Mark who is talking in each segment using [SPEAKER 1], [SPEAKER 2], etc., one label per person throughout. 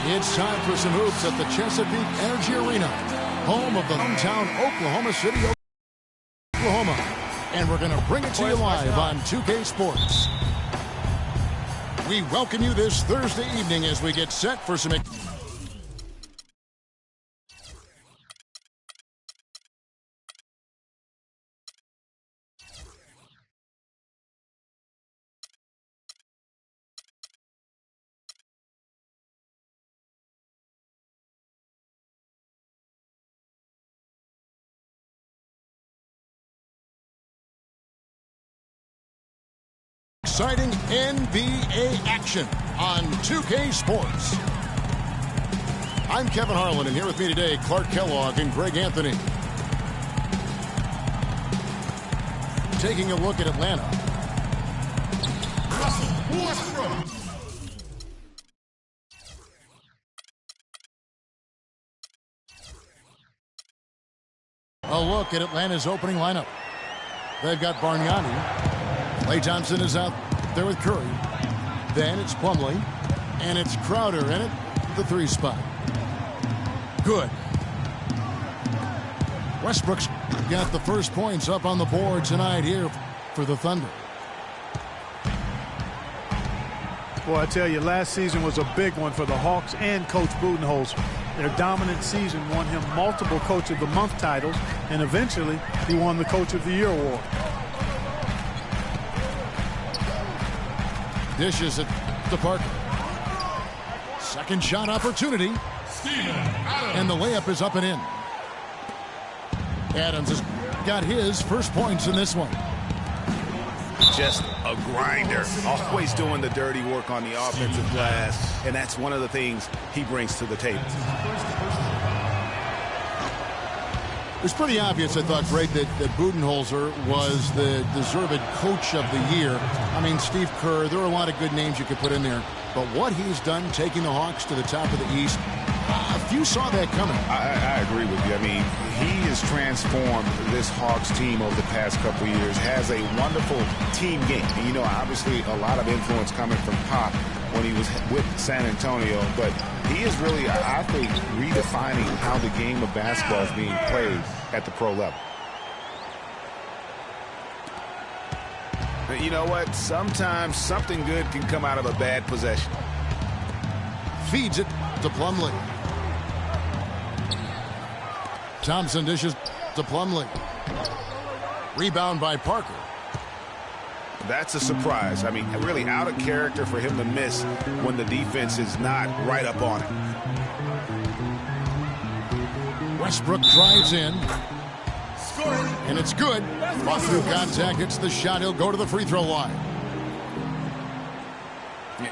[SPEAKER 1] It's time for some hoops at the Chesapeake Energy Arena, home of the hometown Oklahoma City, Oklahoma. And we're going to bring it to you live on 2K Sports. We welcome you this Thursday evening as we get set for some exciting NBA action on 2K Sports. I'm Kevin Harlan, and here with me today, Clark Kellogg and Greg Anthony. Taking a look at Atlanta. A look at Atlanta's opening lineup. They've got Bargnani. Klay Thompson is out there with Curry. Then it's Plumlee. And it's Crowder in it, the 3 spot. Good. Westbrook's got the first points up on the board tonight here for the Thunder.
[SPEAKER 2] Well, I tell you, last season was a big one for the Hawks and Coach Budenholzer. Their dominant season won him multiple Coach of the Month titles, and eventually he won the Coach of the Year award.
[SPEAKER 1] Dishes it to Parker. Second shot opportunity. And the layup is up and in. Adams has got his first points in this one.
[SPEAKER 3] Just a grinder. Always doing the dirty work on the offensive glass. And that's one of the things he brings to the table.
[SPEAKER 1] It was pretty obvious, I thought, Greg, that Budenholzer was the deserved coach of the year. I mean, Steve Kerr, there are a lot of good names you could put in there. But what he's done taking the Hawks to the top of the East, few saw that coming.
[SPEAKER 3] I agree with you. I mean, he has transformed this Hawks team over the past couple of years, has a wonderful team game. And, you know, obviously a lot of influence coming from Pop when he was with San Antonio, but he is really, I think, redefining how the game of basketball is being played at the pro level. But you know what? Sometimes something good can come out of a bad possession.
[SPEAKER 1] Feeds it to Plumlee. Thompson dishes to Plumlee. Rebound by Parker.
[SPEAKER 3] That's a surprise. I mean, really out of character for him to miss when the defense is not right up on him.
[SPEAKER 1] Westbrook drives in. And it's good. Fought through contact. Hits the shot. He'll go to the free throw line.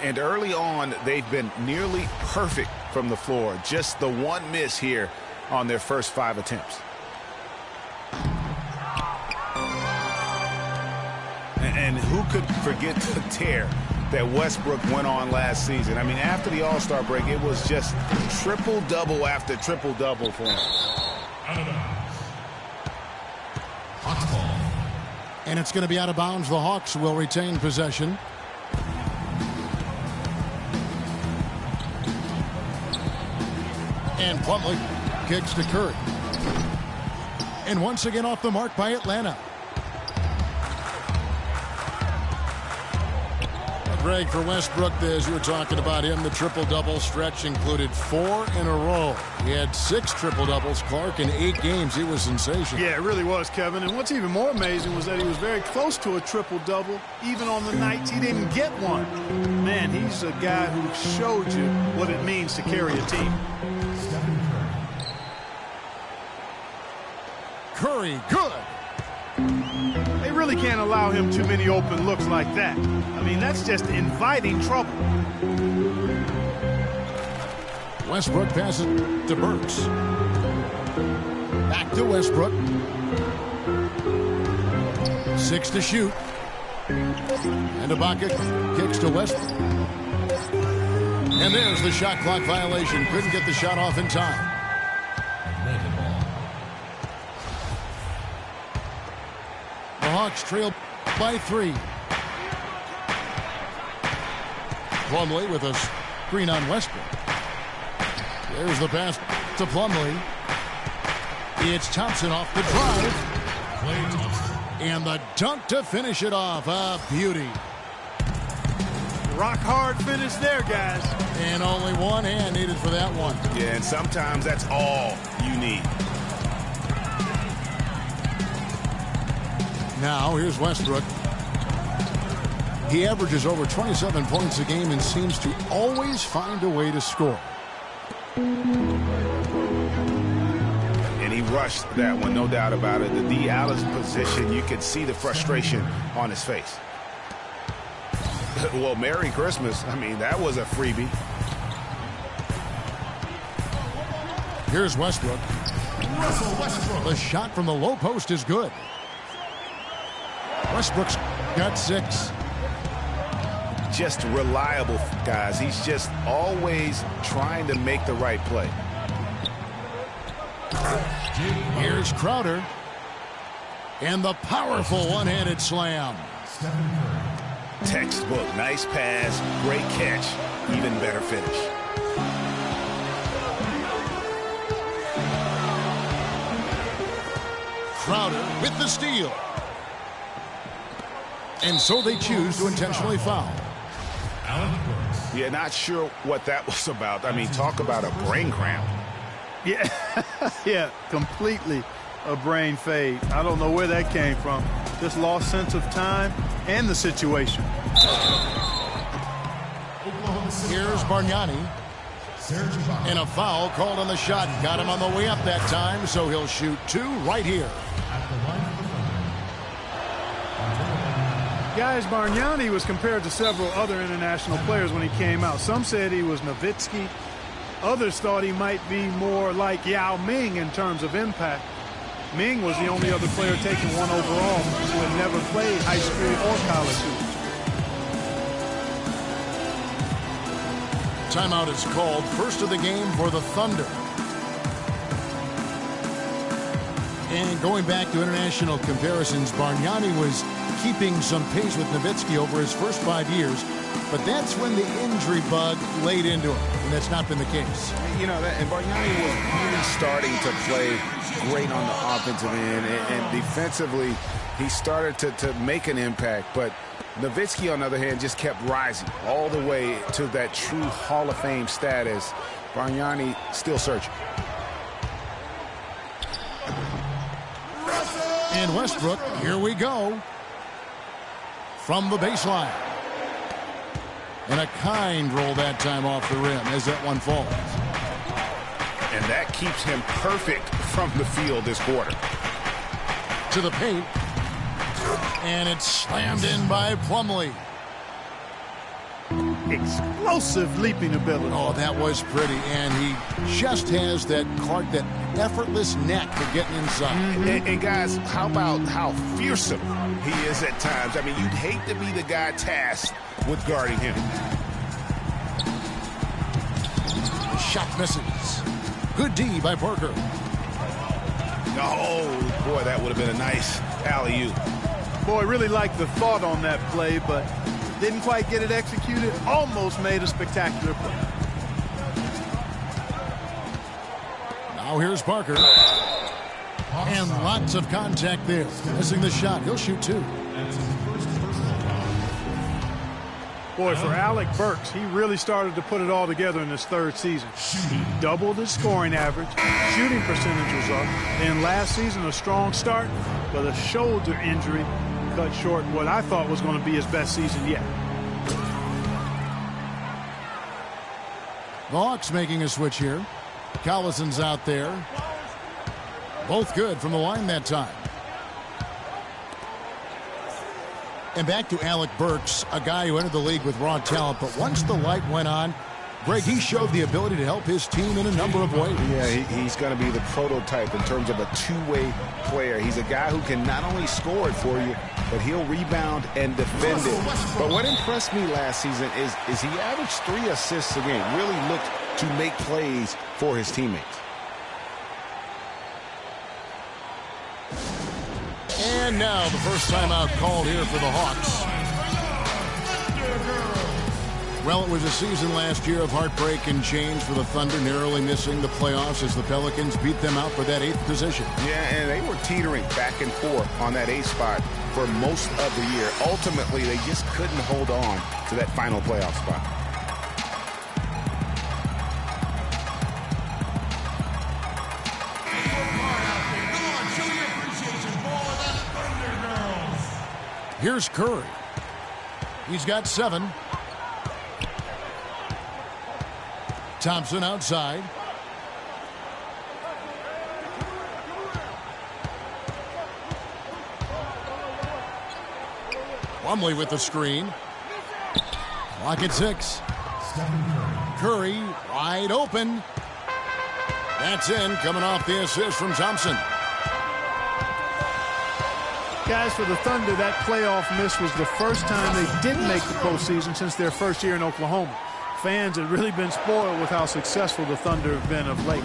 [SPEAKER 3] And early on, they've been nearly perfect from the floor. Just the one miss here on their first 5 attempts. And who could forget the tear that Westbrook went on last season? I mean, after the All-Star break, it was just triple-double after triple-double for him.
[SPEAKER 1] And it's going to be out of bounds. The Hawks will retain possession. And Plumlee kicks to Curry. And once again off the mark by Atlanta. Greg, for Westbrook, as you were talking about him, the triple-double stretch included 4 in a row. He had 6 triple-doubles, Clark, in 8 games. He was sensational.
[SPEAKER 2] Yeah, it really was, Kevin. And what's even more amazing was that he was very close to a triple-double, even on the nights he didn't get one. Man, he's a guy who showed you what it means to carry a team.
[SPEAKER 1] Curry, good.
[SPEAKER 2] They really can't allow him too many open looks like that. I mean, that's just inviting trouble.
[SPEAKER 1] Westbrook passes to Burks. Back to Westbrook. 6 to shoot. And Ibaka kicks to Westbrook. And there's the shot clock violation. Couldn't get the shot off in time. The Hawks trail by 3. Plumlee with a screen on Westbrook. There's the pass to Plumlee. It's Thompson off the drive. And the dunk to finish it off. A beauty.
[SPEAKER 2] Rock hard finish there, guys.
[SPEAKER 1] And only one hand needed for that one.
[SPEAKER 3] Yeah, and sometimes that's all you need.
[SPEAKER 1] Now, here's Westbrook. He averages over 27 points a game and seems to always find a way to score.
[SPEAKER 3] And he rushed that one, no doubt about it. The D out of position, you could see the frustration on his face. Well, Merry Christmas. I mean, that was a freebie.
[SPEAKER 1] Here's Westbrook. The shot from the low post is good. Westbrook's got 6.
[SPEAKER 3] Just reliable, guys. He's just always trying to make the right play.
[SPEAKER 1] Here's Crowder. And the powerful one-handed slam.
[SPEAKER 3] Textbook. Nice pass. Great catch. Even better finish.
[SPEAKER 1] Crowder with the steal. And so they choose to intentionally foul.
[SPEAKER 3] Yeah, not sure what that was about. I mean, talk about a brain cramp.
[SPEAKER 2] Yeah, yeah, completely a brain fade. I don't know where that came from. Just lost sense of time and the situation.
[SPEAKER 1] Here's Bargnani. And a foul called on the shot. Got him on the way up that time, so he'll shoot 2 right here.
[SPEAKER 2] Guys, Bargnani was compared to several other international players when he came out. Some said he was Nowitzki. Others thought he might be more like Yao Ming in terms of impact. Ming was the only other player taken 1 overall who had never played high school or college hoops.
[SPEAKER 1] Timeout is called. First of the game for the Thunder. And going back to international comparisons, Bargnani was keeping some pace with Nowitzki over his first 5 years, but that's when the injury bug laid into him, and that's not been the case.
[SPEAKER 3] You know, and Bargnani was really starting to play great on the offensive end, and defensively, he started to make an impact, but Nowitzki, on the other hand, just kept rising all the way to that true Hall of Fame status. Bargnani still searching.
[SPEAKER 1] And Westbrook, here we go. From the baseline. And a kind roll that time off the rim as that one falls.
[SPEAKER 3] And that keeps him perfect from the field this quarter.
[SPEAKER 1] To the paint. And it's slammed in by Plumlee.
[SPEAKER 2] Explosive leaping ability.
[SPEAKER 1] Oh, that was pretty. And he just has that effortless knack for getting inside.
[SPEAKER 3] And guys, how about how fearsome he is at times? I mean, you'd hate to be the guy tasked with guarding him.
[SPEAKER 1] Shot misses. Good D by Parker.
[SPEAKER 3] Oh, boy, that would have been a nice alley-oop.
[SPEAKER 2] Boy, really liked the thought on that play, but didn't quite get it executed. Almost made a spectacular play.
[SPEAKER 1] Now here's Parker. And lots of contact there. Missing the shot. He'll shoot 2.
[SPEAKER 2] Boy, for Alec Burks, he really started to put it all together in his 3rd season. He doubled his scoring average. Shooting percentage was up. And last season, a strong start, but a shoulder injury cut short what I thought was going to be his best season yet.
[SPEAKER 1] The Hawks making a switch here. Collison's out there. Both good from the line that time. And back to Alec Burks, a guy who entered the league with raw talent, but once the light went on, Greg, he showed the ability to help his team in a number of ways.
[SPEAKER 3] Yeah, he's going to be the prototype in terms of a two-way player. He's a guy who can not only score it for you, but he'll rebound and defend it. But what impressed me last season is he averaged 3 assists a game, really looked to make plays for his teammates.
[SPEAKER 1] And now the first timeout called here for the Hawks. Well, it was a season last year of heartbreak and change for the Thunder, narrowly missing the playoffs as the Pelicans beat them out for that 8th position.
[SPEAKER 3] Yeah, and they were teetering back and forth on that 8th spot for most of the year. Ultimately, they just couldn't hold on to that final playoff spot.
[SPEAKER 1] Here's Curry. He's got 7. Thompson outside. Plumlee with the screen. Clock at 6. Curry wide open. That's in, coming off the assist from Thompson.
[SPEAKER 2] Guys, for the Thunder, that playoff miss was the first time they didn't make the postseason since their first year in Oklahoma. Fans had really been spoiled with how successful the Thunder have been of late.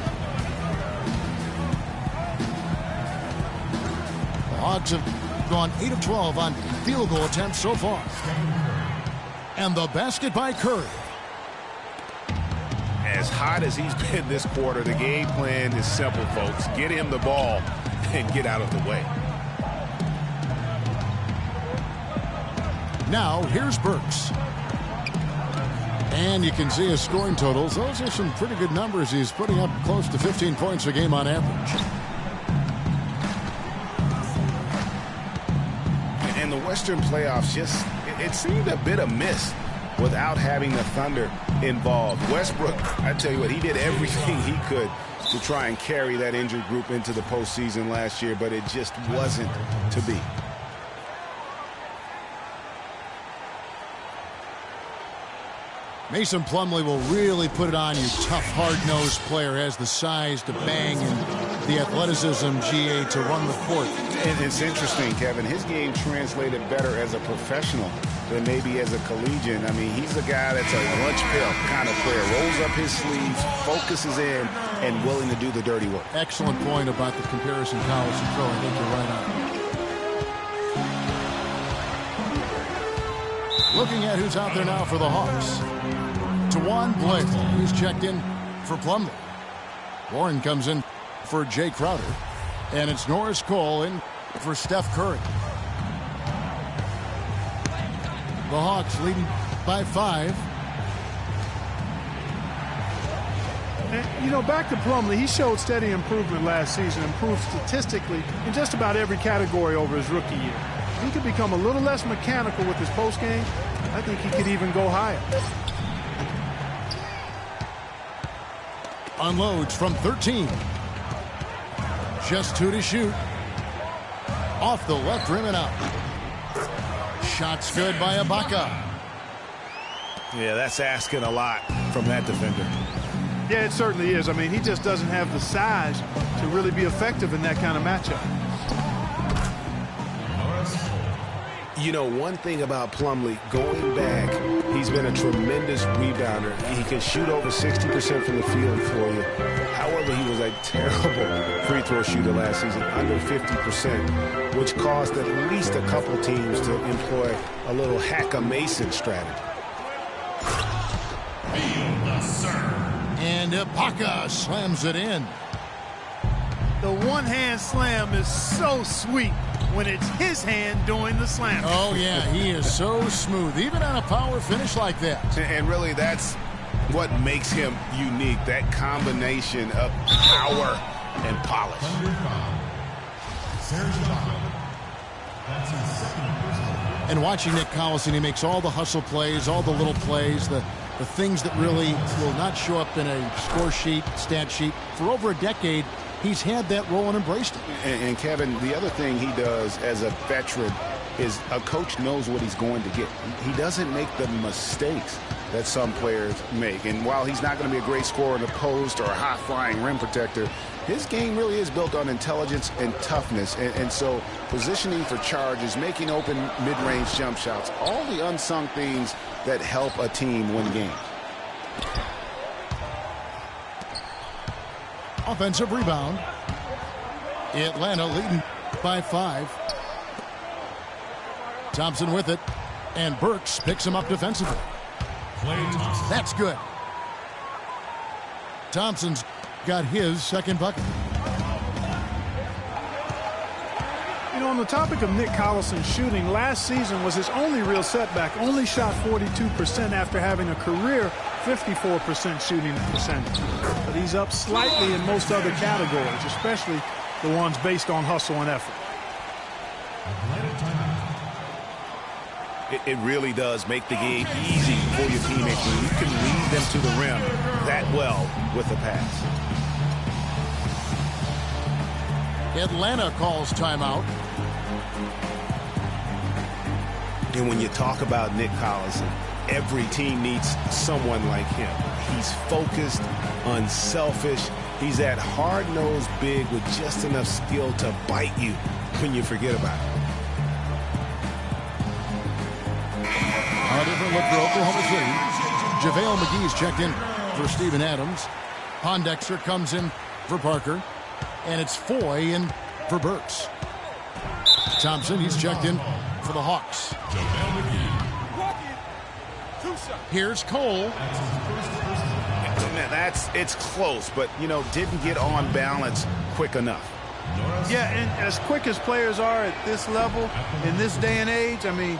[SPEAKER 1] The Hawks have gone 8 of 12 on field goal attempts so far. And the basket by Curry.
[SPEAKER 3] As hot as he's been this quarter, the game plan is simple, folks. Get him the ball and get out of the way.
[SPEAKER 1] Now, here's Burks. And you can see his scoring totals. Those are some pretty good numbers. He's putting up close to 15 points a game on average.
[SPEAKER 3] And the Western playoffs just, it seemed a bit amiss without having the Thunder involved. Westbrook, I tell you what, he did everything he could to try and carry that injured group into the postseason last year, but it just wasn't to be.
[SPEAKER 1] Mason Plumlee will really put it on you. Tough, hard-nosed player, has the size to bang and the athleticism, GA, to run the court.
[SPEAKER 3] And it's interesting, Kevin. His game translated better as a professional than maybe as a collegiate. I mean, he's a guy that's a lunch pail kind of player. Rolls up his sleeves, focuses in, and willing to do the dirty work.
[SPEAKER 1] Excellent point about the comparison, college and pro. I think you're right on. Looking at who's out there now for the Hawks. Tawan Blake, he's checked in for Plumlee. Warren comes in for Jay Crowder. And it's Norris Cole in for Steph Curry. The Hawks leading by 5.
[SPEAKER 2] And, you know, back to Plumlee, he showed steady improvement last season, improved statistically in just about every category over his rookie year. He could become a little less mechanical with his postgame. I think he could even go higher.
[SPEAKER 1] Unloads from 13. Just 2 to shoot. Off the left rim and out. Shots good by Ibaka.
[SPEAKER 3] Yeah, that's asking a lot from that defender.
[SPEAKER 2] Yeah, it certainly is. I mean, he just doesn't have the size to really be effective in that kind of matchup.
[SPEAKER 3] You know, one thing about Plumlee, going back, he's been a tremendous rebounder. He can shoot over 60% from the field for you. However, he was a terrible free throw shooter last season, under 50%, which caused at least a couple teams to employ a little hack-a-Mason strategy.
[SPEAKER 1] And Ibaka slams it in.
[SPEAKER 2] The one-hand slam is so sweet when it's his hand doing the slam.
[SPEAKER 1] Oh, yeah, he is so smooth, even on a power finish like that.
[SPEAKER 3] And really, that's what makes him unique, that combination of power and polish.
[SPEAKER 1] And watching Nick Collison, he makes all the hustle plays, all the little plays, the things that really will not show up in a score sheet, stat sheet. For over a decade, he's had that role and embraced it.
[SPEAKER 3] And Kevin, the other thing he does as a veteran is a coach knows what he's going to get. He doesn't make the mistakes that some players make. And while he's not going to be a great scorer in the post or a high-flying rim protector, his game really is built on intelligence and toughness. And so positioning for charges, making open mid-range jump shots, all the unsung things that help a team win games.
[SPEAKER 1] Offensive rebound. Atlanta leading by 5. Thompson with it. And Burks picks him up defensively. That's good. Thompson's got his second bucket.
[SPEAKER 2] You know, on the topic of Nick Collison's shooting, last season was his only real setback. Only shot 42% after having a career 54% shooting percentage. But he's up slightly in most other categories, especially the ones based on hustle and effort.
[SPEAKER 3] It really does make the game easy for your teammates when you can lead them to the rim that well with the pass.
[SPEAKER 1] Atlanta calls timeout.
[SPEAKER 3] And when you talk about Nick Collison, every team needs someone like him. He's focused, unselfish. He's that hard-nosed big with just enough skill to bite you when you forget about it.
[SPEAKER 1] A different look for Oklahoma City. JaVale McGee's checked in for Steven Adams. Pondexter comes in for Parker. And it's Foy in for Burks. Thompson, he's checked in for the Hawks. Here's Cole.
[SPEAKER 3] It's close, but, you know, didn't get on balance quick enough.
[SPEAKER 2] Yeah, and as quick as players are at this level, in this day and age, I mean,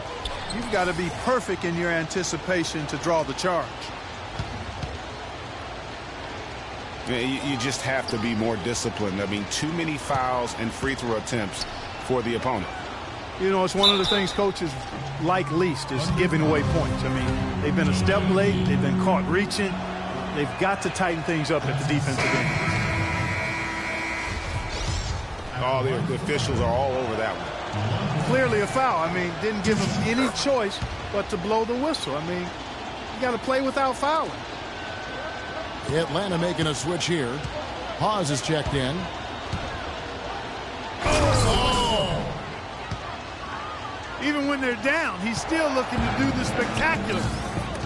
[SPEAKER 2] you've got to be perfect in your anticipation to draw the charge.
[SPEAKER 3] You just have to be more disciplined. I mean, too many fouls and free throw attempts for the opponent.
[SPEAKER 2] You know, it's one of the things coaches like least is giving away points. I mean, they've been a step late. They've been caught reaching. They've got to tighten things up at the defensive end.
[SPEAKER 3] Oh, the officials are all over that one.
[SPEAKER 2] Clearly a foul. I mean, didn't give them any choice but to blow the whistle. I mean, you got to play without fouling.
[SPEAKER 1] Atlanta making a switch here. Hawes is checked in.
[SPEAKER 2] Even when they're down, he's still looking to do the spectacular.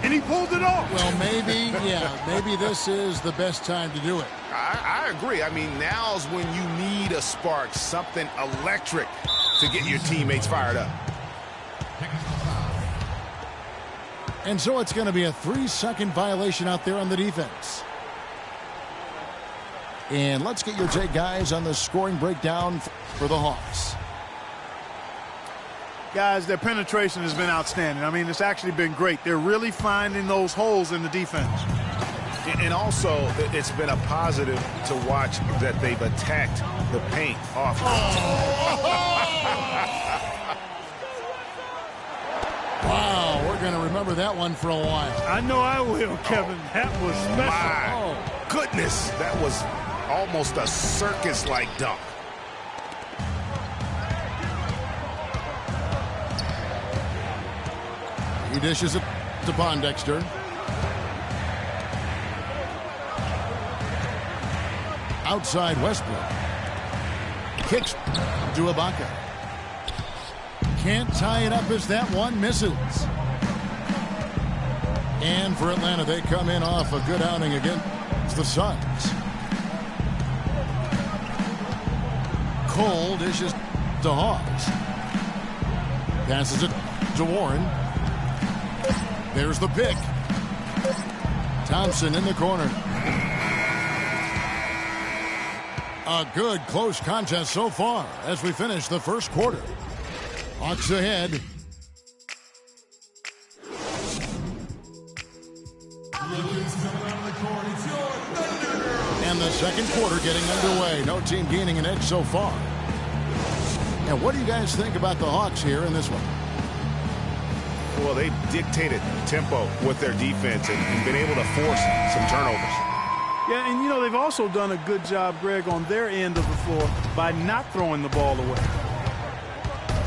[SPEAKER 2] And he pulled it off.
[SPEAKER 1] Well, maybe this is the best time to do it.
[SPEAKER 3] I agree. I mean, now's when you need a spark, something electric to get your teammates fired up.
[SPEAKER 1] And so it's going to be a 3-second violation out there on the defense. And let's get your take, guys, on the scoring breakdown for the Hawks.
[SPEAKER 2] Guys, their penetration has been outstanding. I mean, it's actually been great. They're really finding those holes in the defense.
[SPEAKER 3] And also, it's been a positive to watch that they've attacked the paint off.
[SPEAKER 1] Wow, we're going to remember that one for a while.
[SPEAKER 2] I know I will, Kevin. That was special.
[SPEAKER 3] My goodness, that was almost a circus-like dunk.
[SPEAKER 1] He dishes it to Pondexter. Outside Westbrook. Kicks to Ibaka. Can't tie it up as that one misses. And for Atlanta, they come in off a good outing against the Suns. Cole dishes to Hawes. Passes it to Warren. There's the pick. Thompson in the corner. A good close contest so far as we finish the first quarter. Hawks ahead. And the second quarter getting underway. No team gaining an edge so far. And what do you guys think about the Hawks here in this one?
[SPEAKER 3] Well, they dictated tempo with their defense and been able to force some turnovers.
[SPEAKER 2] Yeah, and, you know, they've also done a good job, Greg, on their end of the floor by not throwing the ball away.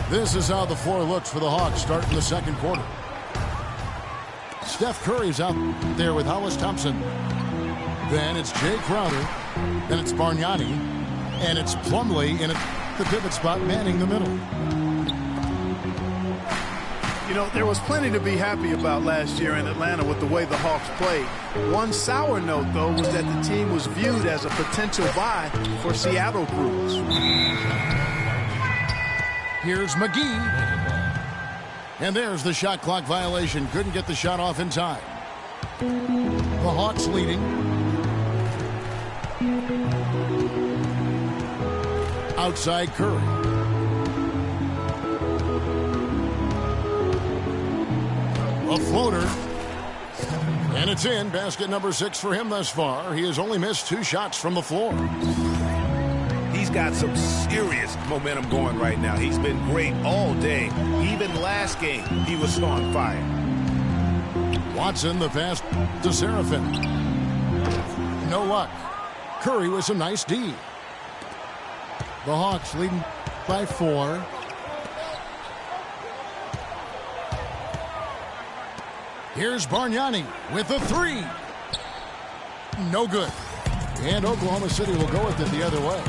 [SPEAKER 1] This is how the floor looks for the Hawks starting the second quarter. Steph Curry's out there with Hollis Thompson. Then it's Jay Crowder. Then it's Bargnani. And it's Plumlee in the pivot spot manning the middle.
[SPEAKER 2] You know, there was plenty to be happy about last year in Atlanta with the way the Hawks played. One sour note, though, was that the team was viewed as a potential buy for Seattle crews.
[SPEAKER 1] Here's McGee. And there's the shot clock violation. Couldn't get the shot off in time. The Hawks leading. Outside Curry. A floater. And it's in. Basket number 6 for him thus far. He has only missed 2 shots from the floor.
[SPEAKER 3] He's got some serious momentum going right now. He's been great all day. Even last game, he was so on fire.
[SPEAKER 1] Watson, the pass to Seraphin. No luck. Curry with some nice D. The Hawks leading by 4. Here's Bargnani with the 3. No good. And Oklahoma City will go with it the other way.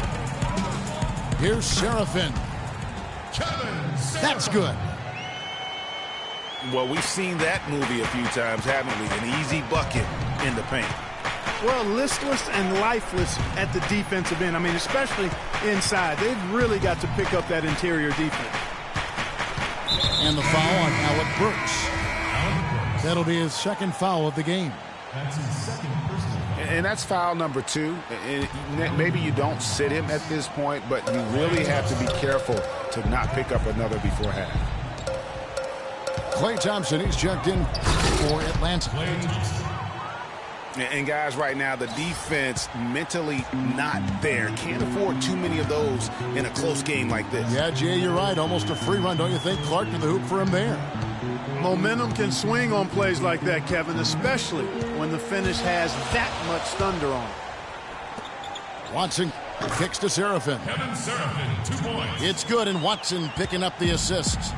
[SPEAKER 1] Here's Seraphin. That's good.
[SPEAKER 3] Well, we've seen that movie a few times, haven't we? An easy bucket in the paint.
[SPEAKER 2] Well, listless and lifeless at the defensive end. I mean, especially inside. They've really got to pick up that interior defense.
[SPEAKER 1] And the foul on Alec Burks. That'll be his second foul of the game.
[SPEAKER 4] That's his second personal.
[SPEAKER 3] And that's foul number 2. And maybe you don't sit him at this point, but you really have to be careful to not pick up another before half.
[SPEAKER 1] Klay Thompson, he's checked in for Atlanta.
[SPEAKER 3] And guys, right now, the defense mentally not there. Can't afford too many of those in a close game like this.
[SPEAKER 1] Yeah, Jay, you're right. Almost a free run, don't you think? Clark to the hoop for him there.
[SPEAKER 2] Momentum can swing on plays like that, Kevin, especially when the finish has that much thunder on it.
[SPEAKER 1] Watson kicks to Seraphin.
[SPEAKER 4] Kevin Seraphin, 2 points.
[SPEAKER 1] It's good, and Watson picking up the assists.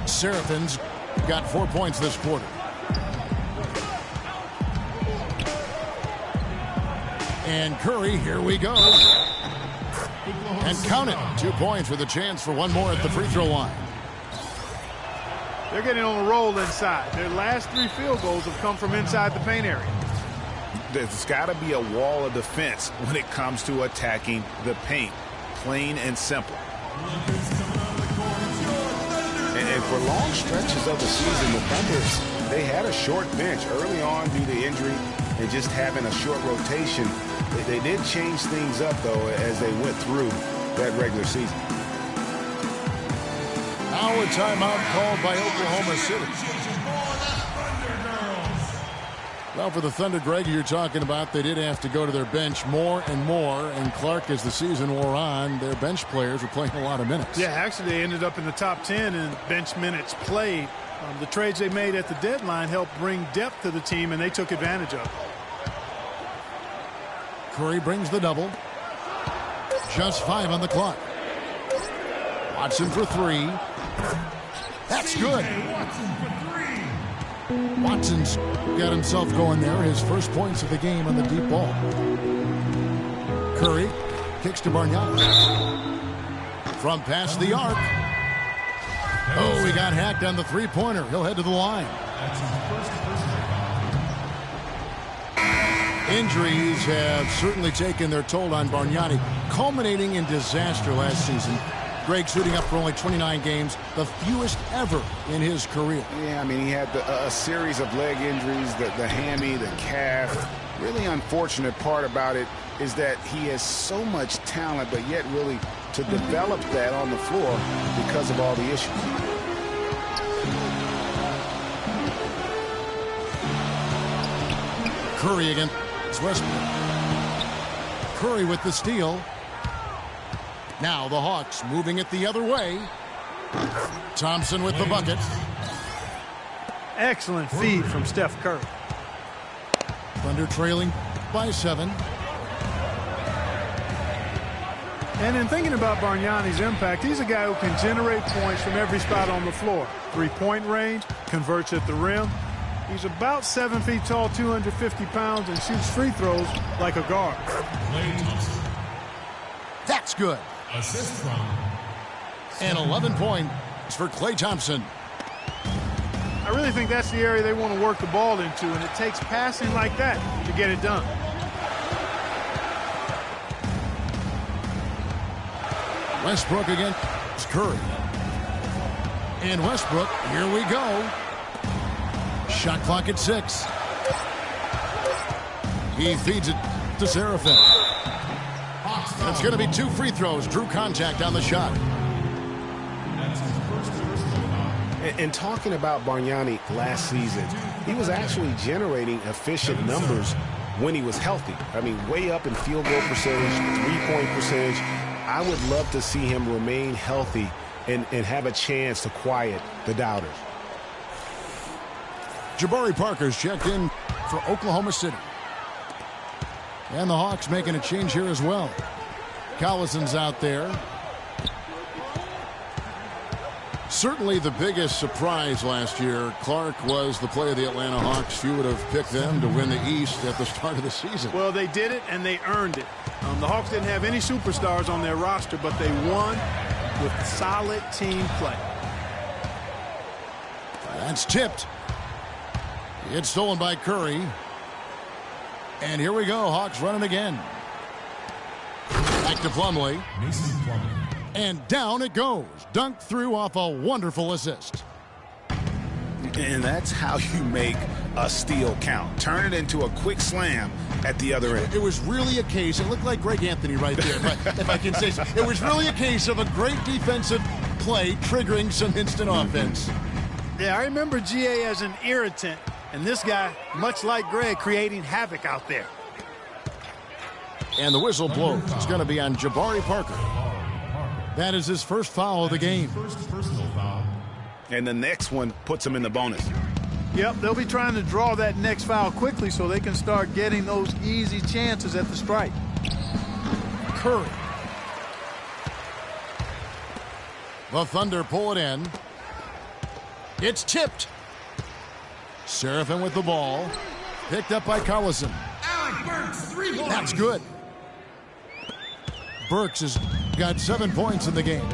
[SPEAKER 1] Seraphin's got 4 points this quarter. And Curry, here we go. And count it. 2 points with a chance for one more at the free throw line.
[SPEAKER 2] They're getting on a roll inside. Their last 3 field goals have come from inside the paint area.
[SPEAKER 3] There's got to be a wall of defense when it comes to attacking the paint. Plain and simple. And for long stretches of the season, the Thunder, they had a short bench early on due to injury and just having a short rotation. They did change things up, though, as they went through that regular season.
[SPEAKER 1] Now a timeout called by Oklahoma City. Well, for the Thunder, Greg, you're talking about, they did have to go to their bench more and more. And Clark, as the season wore on, their bench players were playing a lot of minutes.
[SPEAKER 2] Yeah, actually, they ended up in the top 10 in bench minutes played. The trades they made at the deadline helped bring depth to the team, and they took advantage of it.
[SPEAKER 1] Curry brings the double. Just 5 on the clock. Watson for 3. That's good. Watson's got himself going there. His first points of the game on the deep ball. Curry kicks to Bargnani. From past the arc. Oh, he got hacked on the three-pointer. He'll head to the line. Injuries have certainly taken their toll on Bargnani, culminating in disaster last season. Greg suiting up for only 29 games, the fewest ever in his career.
[SPEAKER 3] Yeah, I mean, he had a series of leg injuries, the hammy, the calf. Really unfortunate part about it is that he has so much talent, but yet really to develop that on the floor because of all the issues.
[SPEAKER 1] Curry against Westbrook. Curry with the steal. Now the Hawks moving it the other way. Thompson with the bucket.
[SPEAKER 2] Excellent feed from Steph Curry.
[SPEAKER 1] Thunder trailing by 7.
[SPEAKER 2] And in thinking about Bargnani's impact, he's a guy who can generate points from every spot on the floor. 3-point range, converts at the rim. He's about 7 feet tall, 250 pounds, and shoots free throws like a guard.
[SPEAKER 1] That's good.
[SPEAKER 4] Assist from.
[SPEAKER 1] And 11 points for Klay Thompson.
[SPEAKER 2] I really think that's the area they want to work the ball into, and it takes passing like that to get it done.
[SPEAKER 1] Westbrook against Curry. And Westbrook, here we go. Shot clock at 6. He feeds it to Serafin. It's going to be 2 free throws. Drew contact on the shot.
[SPEAKER 3] And talking about Bargnani last season, he was actually generating efficient numbers when he was healthy. I mean, way up in field goal percentage, three-point percentage. I would love to see him remain healthy and have a chance to quiet the doubters.
[SPEAKER 1] Jabari Parker's checked in for Oklahoma City. And the Hawks making a change here as well. Collison's out there. Certainly the biggest surprise last year, Clark, was the play of the Atlanta Hawks. Few would have picked them to win the East at the start of the season.
[SPEAKER 2] Well, they did it, and they earned it. The Hawks didn't have any superstars on their roster, but they won with solid team play.
[SPEAKER 1] That's tipped. It's stolen by Curry. And here we go. Hawks running again. Back to Plumlee.
[SPEAKER 4] Mason Plumlee.
[SPEAKER 1] And down it goes. Dunked through off a wonderful assist.
[SPEAKER 3] And that's how you make a steal count. Turn it into a quick slam at the other end.
[SPEAKER 1] It was really a case. It looked like Greg Anthony right there, if I can say so. It was really a case of a great defensive play triggering some instant offense.
[SPEAKER 2] Yeah, I remember GA as an irritant, and this guy, much like Greg, creating havoc out there.
[SPEAKER 1] And the whistle blows. It's going to be on Jabari Parker. That is his first foul of the game.
[SPEAKER 4] First personal foul.
[SPEAKER 3] And the next one puts him in the bonus.
[SPEAKER 2] Yep, they'll be trying to draw that next foul quickly so they can start getting those easy chances at the stripe.
[SPEAKER 1] Curry. The Thunder pull it in. It's tipped. Serafin with the ball. Picked up by Collison.
[SPEAKER 4] Alec Burks, 3 points.
[SPEAKER 1] That's good. Burks has got 7 points in the game.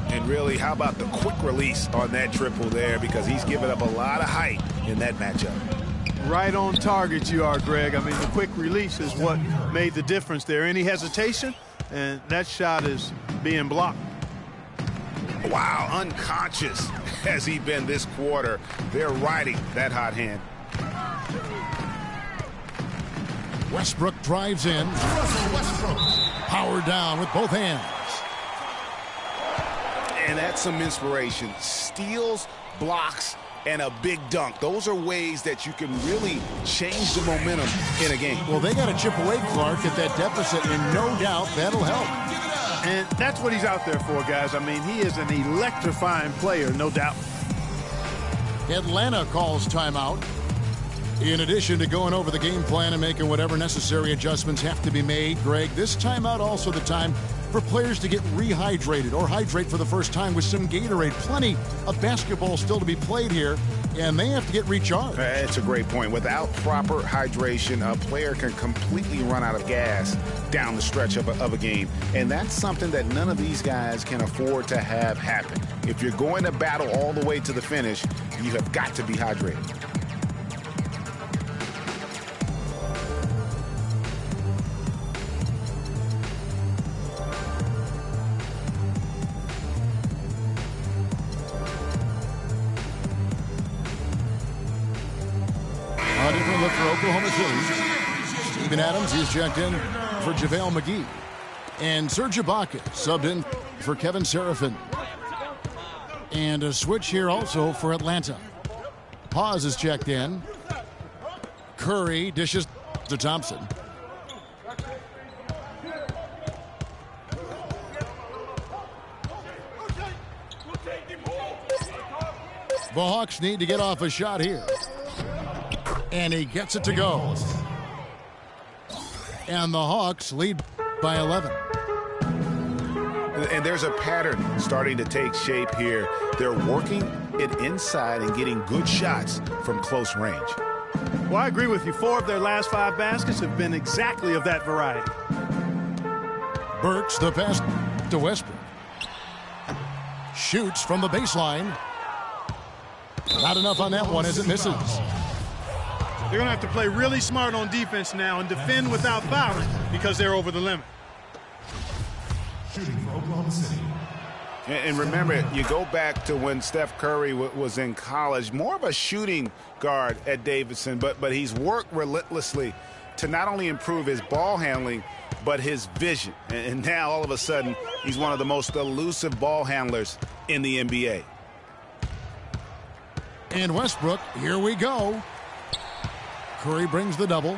[SPEAKER 3] And really, how about the quick release on that triple there, because he's given up a lot of height in that matchup.
[SPEAKER 2] Right on target you are, Greg. I mean, the quick release is what made the difference there. Any hesitation, and that shot is being blocked.
[SPEAKER 3] Wow, unconscious has he been this quarter. They're riding that hot hand.
[SPEAKER 1] Westbrook drives in.
[SPEAKER 4] Russell Westbrook.
[SPEAKER 1] Power down with both hands.
[SPEAKER 3] And that's some inspiration. Steals, blocks, and a big dunk. Those are ways that you can really change the momentum in a game.
[SPEAKER 1] Well, they got to chip away, Clark, at that deficit, and no doubt that'll help.
[SPEAKER 2] And that's what he's out there for, guys. I mean, he is an electrifying player, no doubt.
[SPEAKER 1] Atlanta calls timeout. In addition to going over the game plan and making whatever necessary adjustments have to be made, Greg, this timeout also the time for players to get rehydrated or hydrate for the first time with some Gatorade. Plenty of basketball still to be played here, and they have to get recharged.
[SPEAKER 3] That's a great point. Without proper hydration, a player can completely run out of gas down the stretch of a game. And that's something that none of these guys can afford to have happen. If you're going to battle all the way to the finish, you have got to be hydrated.
[SPEAKER 1] A different look for Oklahoma City. Steven Adams, he's checked in for JaVale McGee. And Serge Ibaka subbed in for Kevin Serafin. And a switch here also for Atlanta. Paz is checked in. Curry dishes to Thompson. The Hawks need to get off a shot here. And he gets it to go. And the Hawks lead by 11.
[SPEAKER 3] And there's a pattern starting to take shape here. They're working it inside and getting good shots from close range.
[SPEAKER 2] Well, I agree with you. 4 of their last 5 baskets have been exactly of that variety.
[SPEAKER 1] Burks, the pass to Westbrook. Shoots from the baseline. Not enough on that one as it misses.
[SPEAKER 2] They're going to have to play really smart on defense now and defend without fouling because they're over the limit.
[SPEAKER 4] Shooting for Oklahoma City.
[SPEAKER 3] And remember, you go back to when Steph Curry was in college, more of a shooting guard at Davidson, but he's worked relentlessly to not only improve his ball handling, but his vision. And now, all of a sudden, he's one of the most elusive ball handlers in the NBA.
[SPEAKER 1] And Westbrook, here we go. Curry brings the double.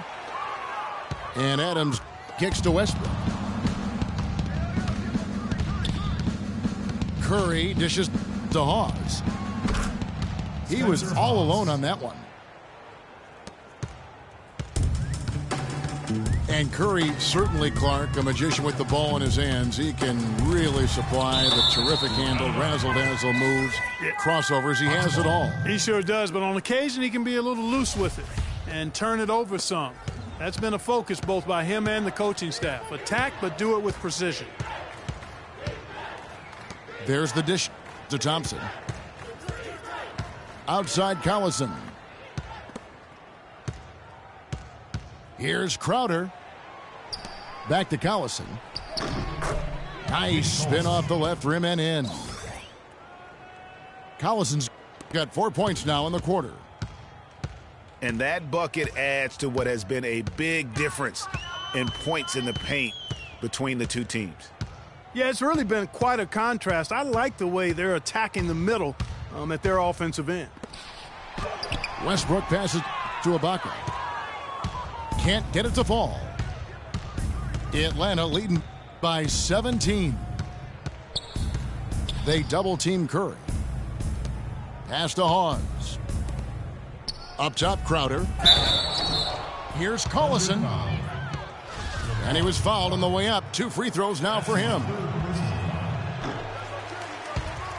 [SPEAKER 1] And Adams kicks to Westbrook. Curry dishes to Hawes. He was all alone on that one. And Curry, certainly, Clark, a magician with the ball in his hands. He can really supply the terrific handle, razzle-dazzle moves, crossovers. He has it all.
[SPEAKER 2] He sure does, but on occasion he can be a little loose with it and turn it over some. That's been a focus both by him and the coaching staff. Attack, but do it with precision.
[SPEAKER 1] There's the dish to Thompson. Outside Collison. Here's Crowder. Back to Collison. Nice spin off the left rim and in. Collison's got 4 points now in the quarter.
[SPEAKER 3] And that bucket adds to what has been a big difference in points in the paint between the two teams.
[SPEAKER 2] Yeah, it's really been quite a contrast. I like the way they're attacking the middle at their offensive end.
[SPEAKER 1] Westbrook passes to Ibaka. Can't get it to fall. Atlanta leading by 17. They double-team Curry. Pass to Hawes. Up top, Crowder. Here's Collison. And he was fouled on the way up. 2 free throws now for him.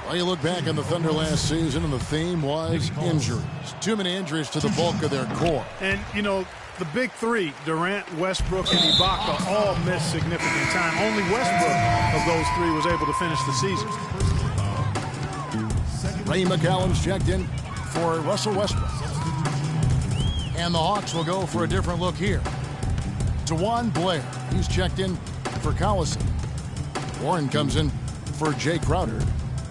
[SPEAKER 1] Well, you look back on the Thunder last season, and the theme was injuries. Too many injuries to the bulk of their core.
[SPEAKER 2] And, you know, the big three, Durant, Westbrook, and Ibaka, all missed significant time. Only Westbrook of those three was able to finish the season.
[SPEAKER 1] Ray McCallum's checked in for Russell Westbrook. And the Hawks will go for a different look here. DeJuan Blair, he's checked in for Collison. Warren comes in for Jay Crowder.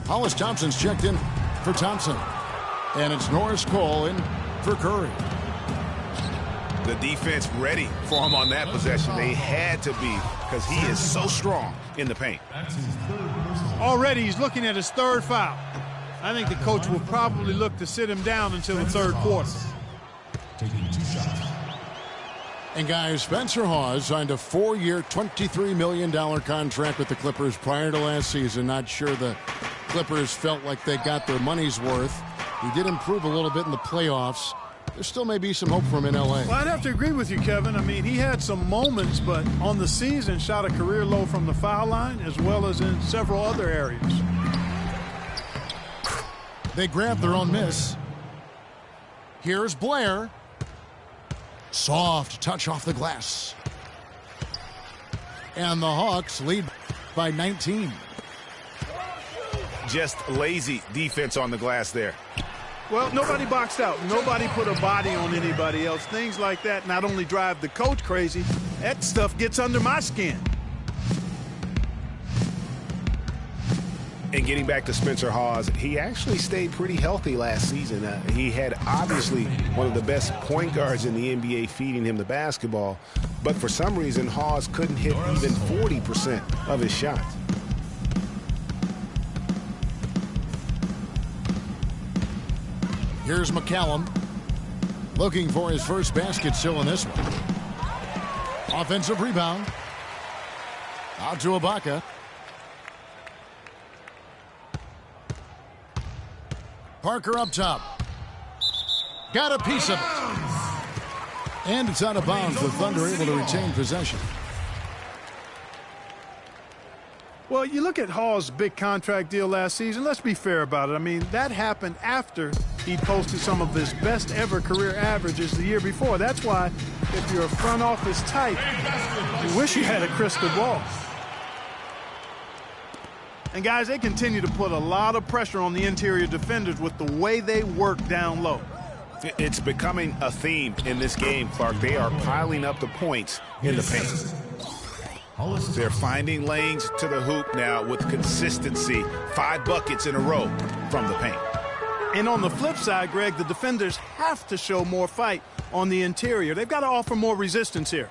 [SPEAKER 1] Hollis Thompson's checked in for Thompson. And it's Norris Cole in for Curry.
[SPEAKER 3] The defense ready for him on that possession. They had to be, because he is so strong in the paint.
[SPEAKER 2] Already he's looking at his third foul. I think the coach will probably look to sit him down until the third quarter.
[SPEAKER 4] Taking 2 shots.
[SPEAKER 1] And guys, Spencer Hawes signed a 4-year, $23 million contract with the Clippers prior to last season. Not sure the Clippers felt like they got their money's worth. He did improve a little bit in the playoffs. There still may be some hope for him in L.A.
[SPEAKER 2] Well, I'd have to agree with you, Kevin. I mean, he had some moments, but on the season shot a career low from the foul line as well as in several other areas.
[SPEAKER 1] They grabbed their own miss. Here's Blair. Soft touch off the glass. And the Hawks lead by 19.
[SPEAKER 3] Just lazy defense on the glass there.
[SPEAKER 2] Well, nobody boxed out. Nobody put a body on anybody else. Things like that not only drive the coach crazy, that stuff gets under my skin.
[SPEAKER 3] And getting back to Spencer Hawes, he actually stayed pretty healthy last season. He had obviously one of the best point guards in the NBA feeding him the basketball, but for some reason Hawes couldn't hit even 40% of his shots.
[SPEAKER 1] Here's McCallum looking for his first basket still in this one. Offensive rebound. Out to Ibaka. Parker up top. Got a piece of it. And it's out of bounds. The Thunder able to retain possession.
[SPEAKER 2] Well, you look at Hall's big contract deal last season. Let's be fair about it. I mean, that happened after he posted some of his best ever career averages the year before. That's why, if you're a front office type, you wish you had a crystal ball. And, guys, they continue to put a lot of pressure on the interior defenders with the way they work down low.
[SPEAKER 3] It's becoming a theme in this game, Clark. They are piling up the points in the paint. They're finding lanes to the hoop now with consistency. 5 buckets in a row from the paint.
[SPEAKER 2] And on the flip side, Greg, the defenders have to show more fight on the interior. They've got to offer more resistance here.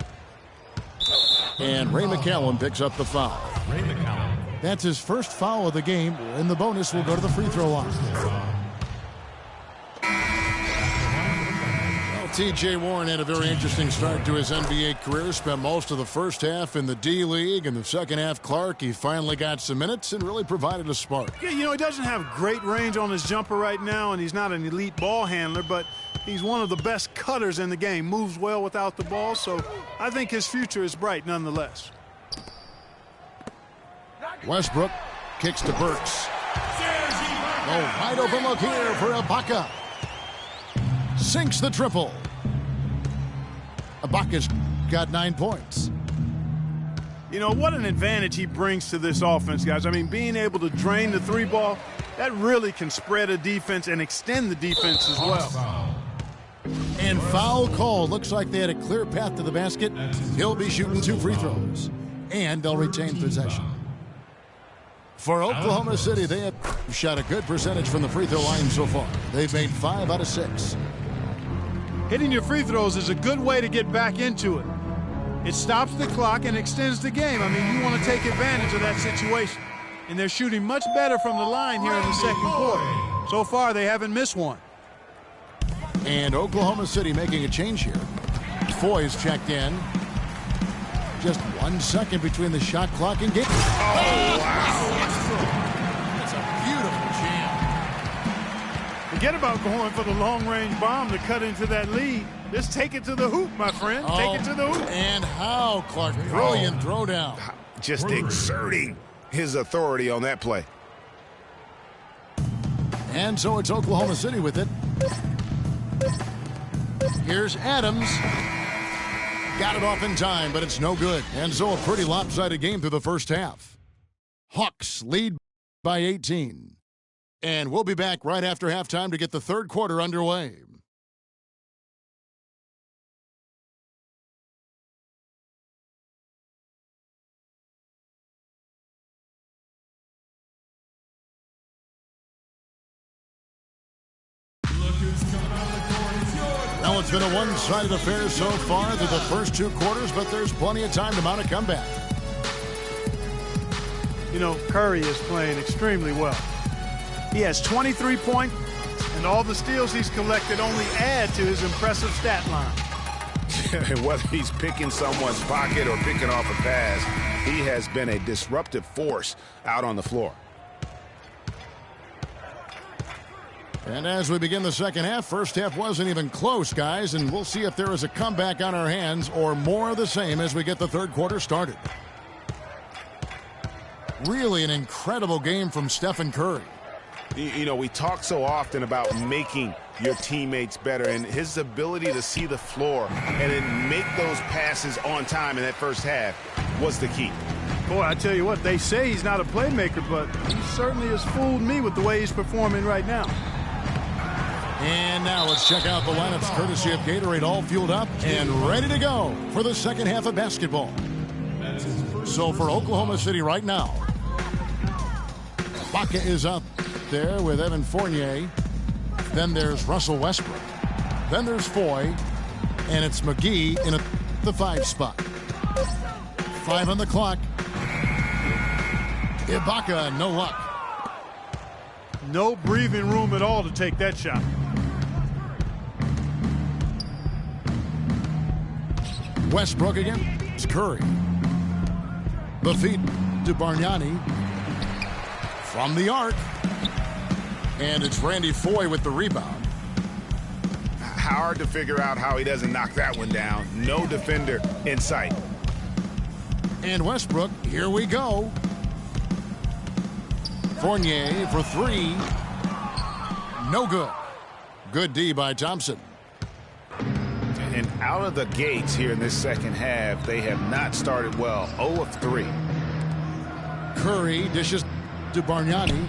[SPEAKER 1] And Ray McCallum picks up the foul.
[SPEAKER 4] Ray McCallum.
[SPEAKER 1] That's his first foul of the game, and the bonus will go to the free throw line. T.J. Warren had a very interesting start to his NBA career. Spent most of the first half in the D-League. In the second half, Clark, he finally got some minutes and really provided a spark.
[SPEAKER 2] Yeah, you know, he doesn't have great range on his jumper right now, and he's not an elite ball handler, but he's one of the best cutters in the game. Moves well without the ball, so I think his future is bright nonetheless.
[SPEAKER 1] Westbrook kicks to Burks. Oh, wide open look here for Ibaka. Sinks the triple. Ibaka's got 9 points.
[SPEAKER 2] You know, what an advantage he brings to this offense, guys. I mean, being able to drain the 3 ball, that really can spread a defense and extend the defense as well.
[SPEAKER 1] And foul call. Looks like they had a clear path to the basket. He'll be shooting 2 free throws. And they'll retain possession. For Oklahoma City, they have shot a good percentage from the free throw line so far. They've made 5 out of 6.
[SPEAKER 2] Hitting your free throws is a good way to get back into it. It stops the clock and extends the game. I mean, you want to take advantage of that situation. And they're shooting much better from the line here in the second quarter. So far, they haven't missed one.
[SPEAKER 1] And Oklahoma City making a change here. Foy's checked in. Just 1 second between the shot clock and game.
[SPEAKER 3] Oh, wow.
[SPEAKER 1] That's a beautiful jam.
[SPEAKER 2] Forget about going for the long-range bomb to cut into that lead. Just take it to the hoop, my friend. Take it to the hoop.
[SPEAKER 1] And how, Clark. Brilliant throwdown.
[SPEAKER 3] Just exerting his authority on that play.
[SPEAKER 1] And so it's Oklahoma City with it. Here's Adams. Got it off in time, but it's no good. And so a pretty lopsided game through the first half. Hawks lead by 18. And we'll be back right after halftime to get the third quarter underway. Now it's been a one-sided affair so far through the first 2 quarters, but there's plenty of time to mount a comeback.
[SPEAKER 2] You know, Curry is playing extremely well. He has 23 points, and all the steals he's collected only add to his impressive stat line.
[SPEAKER 3] Whether he's picking someone's pocket or picking off a pass, he has been a disruptive force out on the floor.
[SPEAKER 1] And as we begin the second half, first half wasn't even close, guys, and we'll see if there is a comeback on our hands or more of the same as we get the third quarter started. Really an incredible game from Stephen Curry.
[SPEAKER 3] You know, we talk so often about making your teammates better, and his ability to see the floor and then make those passes on time in that first half was the key.
[SPEAKER 2] Boy, I tell you what, they say he's not a playmaker, but he certainly has fooled me with the way he's performing right now.
[SPEAKER 1] And now let's check out the lineups courtesy of Gatorade, all fueled up and ready to go for the second half of basketball. So for Oklahoma City right now, Ibaka is up there with Evan Fournier. Then there's Russell Westbrook. Then there's Foy. And it's McGee in the 5 spot. 5 on the clock. Ibaka, no luck.
[SPEAKER 2] No breathing room at all to take that shot.
[SPEAKER 1] Westbrook again. It's Curry. The feed to Bargnani. From the arc. And it's Randy Foy with the rebound.
[SPEAKER 3] Hard to figure out how he doesn't knock that one down. No defender in sight.
[SPEAKER 1] And Westbrook, here we go. Fournier for 3. No good. Good D by Thompson.
[SPEAKER 3] And out of the gates here in this second half, they have not started well. 0 of 3.
[SPEAKER 1] Curry dishes to Bargnani.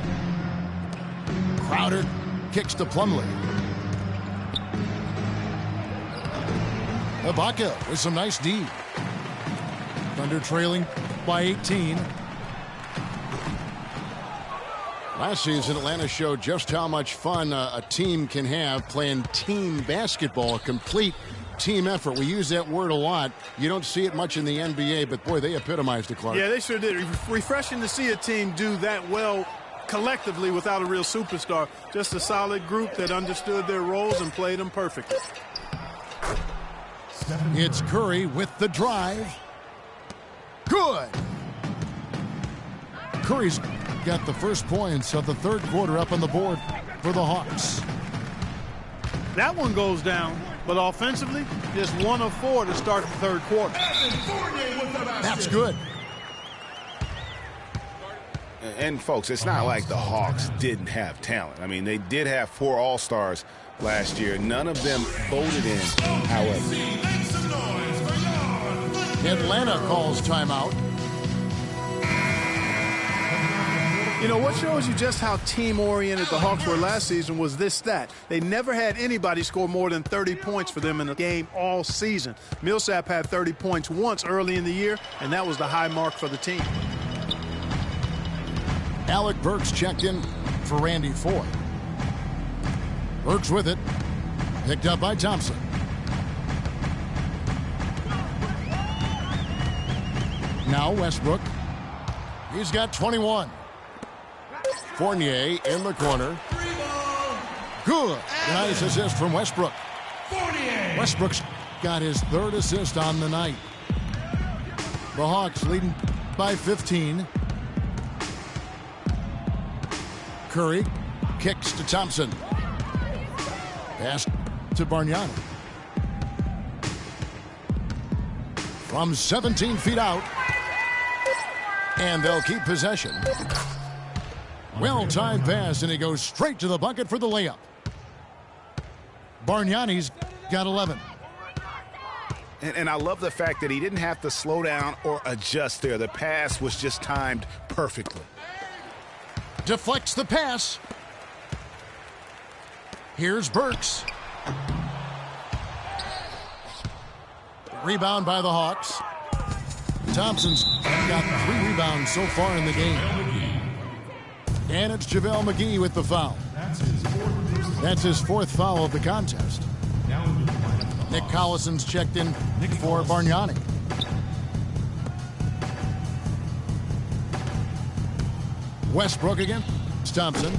[SPEAKER 1] Crowder kicks to Plumlee. Ibaka with some nice D. Thunder trailing by 18. Last season, Atlanta showed just how much fun a team can have playing team basketball, a complete team effort. We use that word a lot. You don't see it much in the NBA, but boy, they epitomized it, Clark.
[SPEAKER 2] Yeah, they sure did. Refreshing to see a team do that well collectively without a real superstar. Just a solid group that understood their roles and played them perfectly.
[SPEAKER 1] It's Curry with the drive. Good. Curry's got the first points of the third quarter up on the board for the Hawks.
[SPEAKER 2] That one goes down, but offensively, just 1 of 4 to start the third quarter.
[SPEAKER 1] That's good.
[SPEAKER 3] And, folks, it's not like the Hawks didn't have talent. I mean, they did have 4 All-Stars last year. None of them voted in, however.
[SPEAKER 1] Atlanta calls timeout.
[SPEAKER 2] You know, what shows you just how team-oriented the Hawks were last season was this stat. They never had anybody score more than 30 points for them in a game all season. Millsap had 30 points once early in the year, and that was the high mark for the team.
[SPEAKER 1] Alec Burks checked in for Randy Ford. Burks with it. Picked up by Thompson. Now Westbrook. He's got 21. Fournier in the corner. Good. Nice assist from Westbrook. Westbrook's got his third assist on the night. The Hawks leading by 15. Curry kicks to Thompson. Pass to Bargnani. From 17 feet out. And they'll keep possession. Well-timed pass, and he goes straight to the bucket for the layup. Bargnani's got 11.
[SPEAKER 3] And I love the fact that he didn't have to slow down or adjust there. The pass was just timed perfectly.
[SPEAKER 1] Deflects the pass. Here's Burks. Rebound by the Hawks. Thompson's got 3 rebounds so far in the game. And it's JaVale McGee with the foul. That's his 4th foul of the contest. Nick Collison's checked in for Bargnani. Westbrook again. Thompson.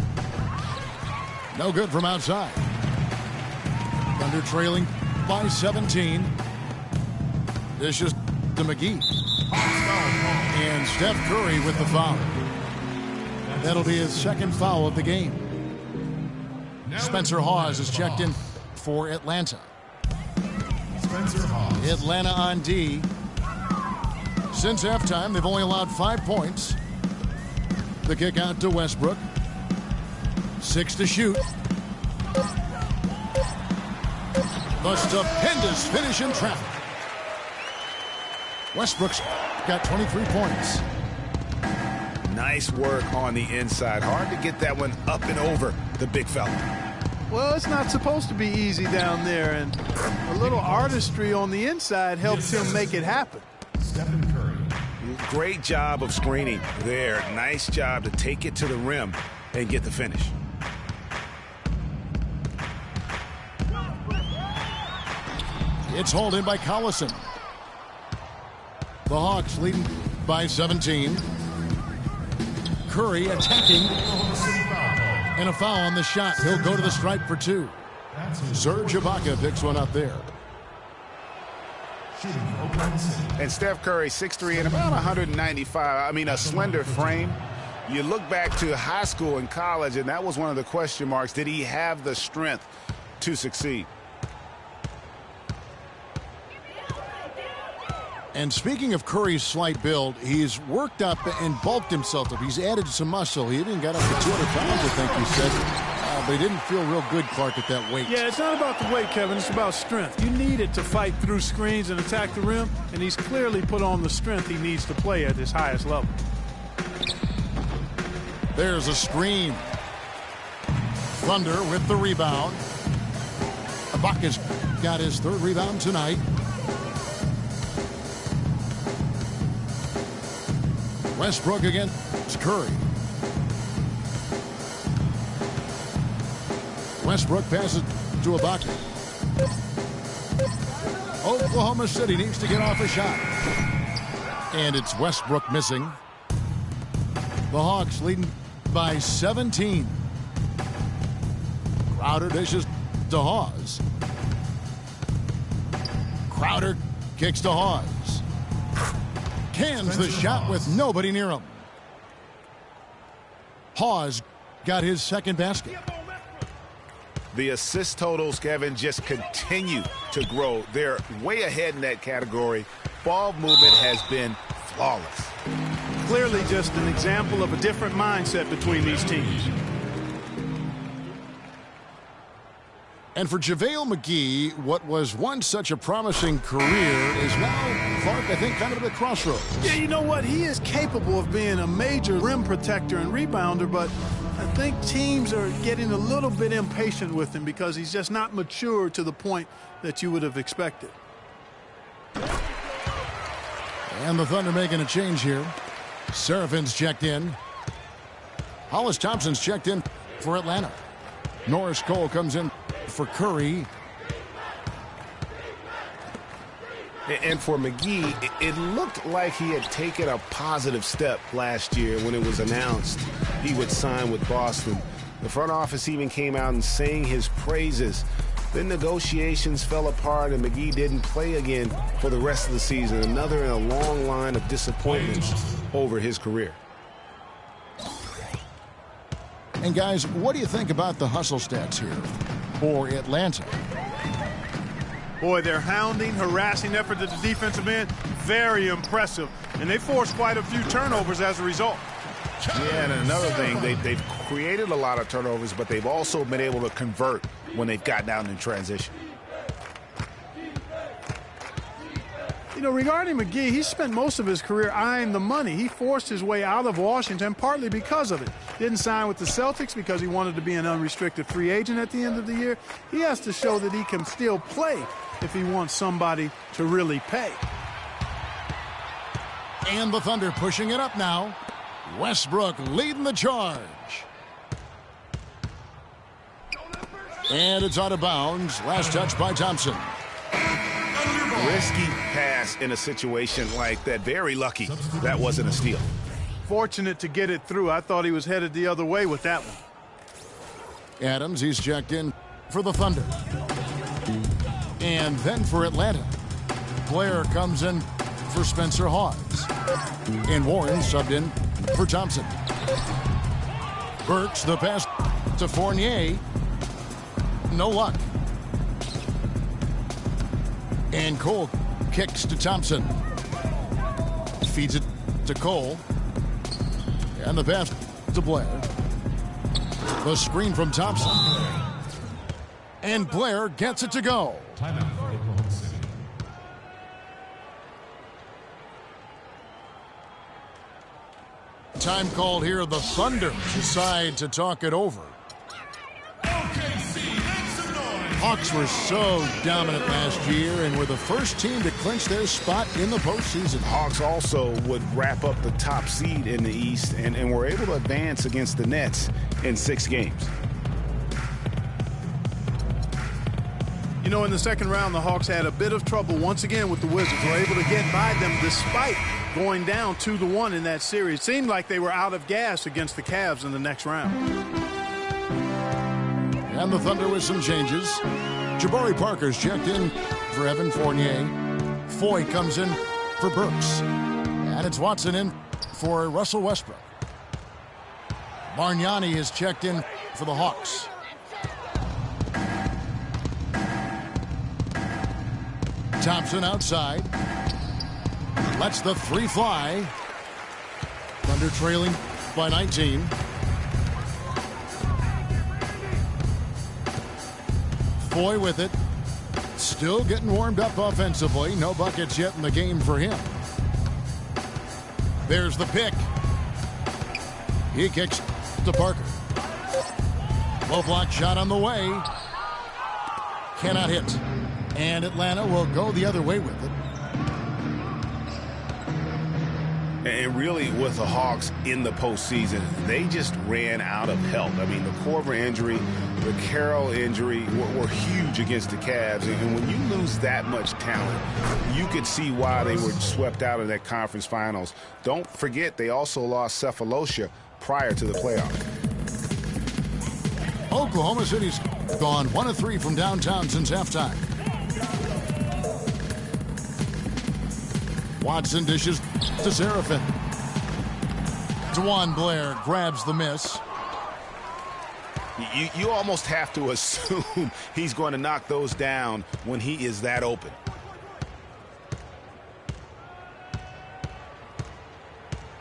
[SPEAKER 1] No good from outside. Thunder trailing by 17. This is to McGee. And Steph Curry with the foul. That'll be his 2nd foul of the game. Spencer Hawes is checked in for Atlanta. Atlanta on D. Since halftime, they've only allowed 5 points. The kick out to Westbrook. 6 to shoot. The stupendous finish in traffic. Westbrook's got 23 points.
[SPEAKER 3] Nice work on the inside. Hard to get that one up and over the big fella.
[SPEAKER 2] Well, it's not supposed to be easy down there, and a little artistry on the inside helps him make it happen.
[SPEAKER 3] Great job of screening there. Nice job to take it to the rim and get the finish.
[SPEAKER 1] It's hauled in by Collison. The Hawks leading by 17. Curry attacking. And a foul on the shot. He'll go to the stripe for 2. Serge Ibaka picks one up there.
[SPEAKER 3] And Steph Curry, 6'3" and about 195. I mean, a slender frame. You look back to high school and college, and that was one of the question marks. Did he have the strength to succeed?
[SPEAKER 1] And speaking of Curry's slight build, he's worked up and bulked himself up. He's added some muscle. He even got up to 200 pounds, I think he said. But he didn't feel real good, Clark, at that weight.
[SPEAKER 2] Yeah, it's not about the weight, Kevin. It's about strength. You need it to fight through screens and attack the rim, and he's clearly put on the strength he needs to play at his highest level.
[SPEAKER 1] There's a screen. Thunder with the rebound. Ibaka's got his 3rd rebound tonight. Westbrook against Curry. Westbrook passes to Ibaka. Oklahoma City needs to get off a shot. And it's Westbrook missing. The Hawks leading by 17. Crowder dishes to Hawes. Crowder kicks to Hawes. Cans the shot with nobody near him. Hawes got his second basket.
[SPEAKER 3] The assist totals, Kevin, just continue to grow. They're way ahead in that category. Ball movement has been flawless.
[SPEAKER 2] Clearly just an example of a different mindset between these teams.
[SPEAKER 1] And for JaVale McGee, what was once such a promising career is now, Clark, I think, kind of at a crossroads.
[SPEAKER 2] Yeah, you know what? He is capable of being a major rim protector and rebounder, but I think teams are getting a little bit impatient with him because he's just not mature to the point that you would have expected.
[SPEAKER 1] And the Thunder making a change here. Serafin's checked in. Hollis Thompson's checked in for Atlanta. Norris Cole comes in for Curry.
[SPEAKER 3] And for McGee, it looked like he had taken a positive step last year when it was announced he would sign with Boston. The front office even came out and sang his praises. Then negotiations fell apart and McGee didn't play again for the rest of the season. Another in a long line of disappointments over his career.
[SPEAKER 1] And guys, what do you think about the hustle stats here for Atlanta?
[SPEAKER 2] Boy, their hounding, harassing effort at the defensive end, very impressive. And they forced quite a few turnovers as a result.
[SPEAKER 3] Yeah, and another thing, they've created a lot of turnovers, but they've also been able to convert when they've gotten out in transition.
[SPEAKER 2] You know, regarding McGee, he spent most of his career eyeing the money. He forced his way out of Washington partly because of it. Didn't sign with the Celtics because he wanted to be an unrestricted free agent at the end of the year. He has to show that he can still play if he wants somebody to really pay.
[SPEAKER 1] And the Thunder pushing it up now. Westbrook leading the charge. And it's out of bounds. Last touch by Thompson.
[SPEAKER 3] Risky pass in a situation like that. Very lucky that wasn't a steal.
[SPEAKER 2] Fortunate to get it through. I thought he was headed the other way with that one.
[SPEAKER 1] Adams, he's checked in for the Thunder. And then for Atlanta, Blair comes in for Spencer Hawes. And Warren subbed in for Thompson. Burks, the pass to Fournier. No luck. And Cole kicks to Thompson. Feeds it to Cole. And the pass to Blair. The screen from Thompson. And Blair gets it to go.
[SPEAKER 4] Timeout for Oklahoma City.
[SPEAKER 1] Time called here. The Thunder decide to talk it over.
[SPEAKER 4] OKC, make some noise.
[SPEAKER 1] Hawks were so dominant last year and were the first team to clinch their spot in the postseason.
[SPEAKER 3] Hawks also would wrap up the top seed in the East and were able to advance against the Nets in 6 games.
[SPEAKER 2] You know, in the second round, the Hawks had a bit of trouble once again with the Wizards. Were able to get by them despite going down 2-1 in that series. Seemed like they were out of gas against the Cavs in the next round.
[SPEAKER 1] And the Thunder with some changes. Jabari Parker's checked in for Evan Fournier. Foy comes in for Burks. And it's Watson in for Russell Westbrook. Bargnani is checked in for the Hawks. Thompson outside. Lets the three fly. Thunder trailing by 19. Foy with it. Still getting warmed up offensively. No buckets yet in the game for him. There's the pick. He kicks to Parker. Low block shot on the way. Cannot hit. And Atlanta will go the other way with it.
[SPEAKER 3] And really, with the Hawks in the postseason, they just ran out of help. I mean, the Korver injury, the Carroll injury were huge against the Cavs. And when you lose that much talent, you could see why they were swept out of that conference finals. Don't forget, they also lost Cephalosha prior to the playoffs.
[SPEAKER 1] Oklahoma City's gone 1 of 3 from downtown since halftime. Watson dishes to Seraphin. DeJuan Blair grabs the miss.
[SPEAKER 3] You almost have to assume he's going to knock those down when he is that open.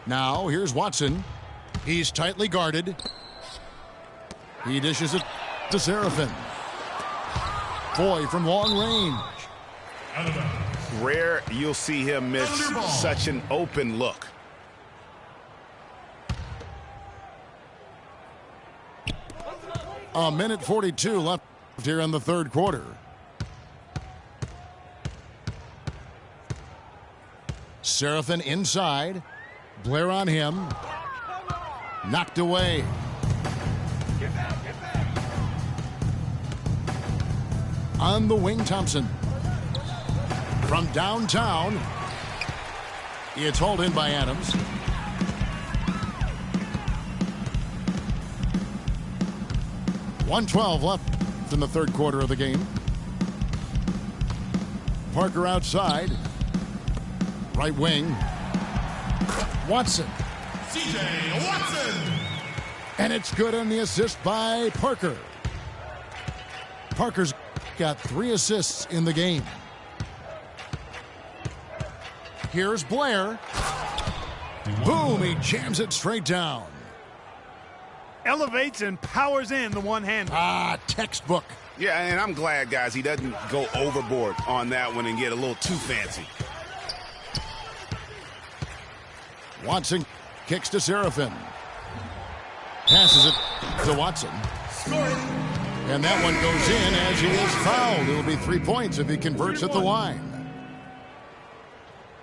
[SPEAKER 1] Now here's Watson. He's tightly guarded. He dishes it to Seraphin. Boy from long range.
[SPEAKER 3] Rare you'll see him miss such an open look.
[SPEAKER 1] A minute 42 left here in the third quarter. Seraphin inside. Blair on him. Knocked away. On the wing, Thompson. From downtown, it's hauled in by Adams. .112 left in the third quarter of the game. Parker outside. Right wing. Watson.
[SPEAKER 4] C.J. Watson.
[SPEAKER 1] And it's good on the assist by Parker. Parker's got 3 assists in the game. Here's Blair. Boom, he jams it straight down.
[SPEAKER 2] Elevates and powers in the one-hander.
[SPEAKER 1] Textbook.
[SPEAKER 3] Yeah, and I'm glad, guys, he doesn't go overboard on that one and get a little too fancy.
[SPEAKER 1] Watson kicks to Seraphin. Passes it to Watson. And that one goes in as he is fouled. It'll be 3 points if he converts at the line.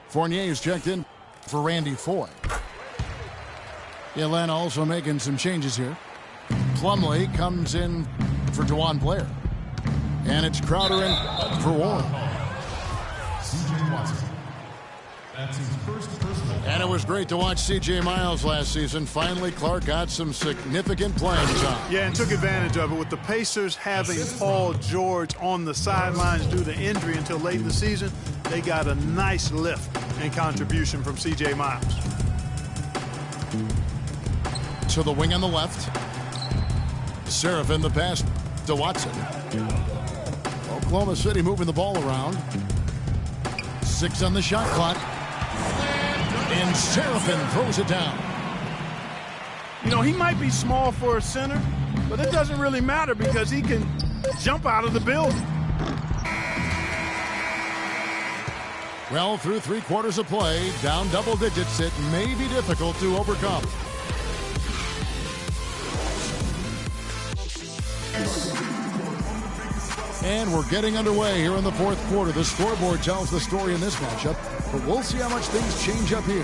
[SPEAKER 1] Fournier's checked in for Randy Foy. Atlanta also making some changes here. Plumlee comes in for DeJuan Blair. And it's Crowder in for Warren.
[SPEAKER 4] C.J. Watson. That's his first personal.
[SPEAKER 1] And it was great to watch C.J. Miles last season. Finally, Clark got some significant playing time.
[SPEAKER 2] Yeah, and took advantage of it. With the Pacers having Paul George on the sidelines due to injury until late in the season, they got a nice lift and contribution from C.J. Miles.
[SPEAKER 1] To the wing on the left. Seraphin the pass to Watson. Oklahoma City moving the ball around. 6 on the shot clock. And Seraphin throws it down.
[SPEAKER 2] You know, he might be small for a center, but it doesn't really matter because he can jump out of the building.
[SPEAKER 1] Well, through 3 quarters of play, down double digits, it may be difficult to overcome. And we're getting underway here in the fourth quarter. The scoreboard tells the story in this matchup, but we'll see how much things change up here.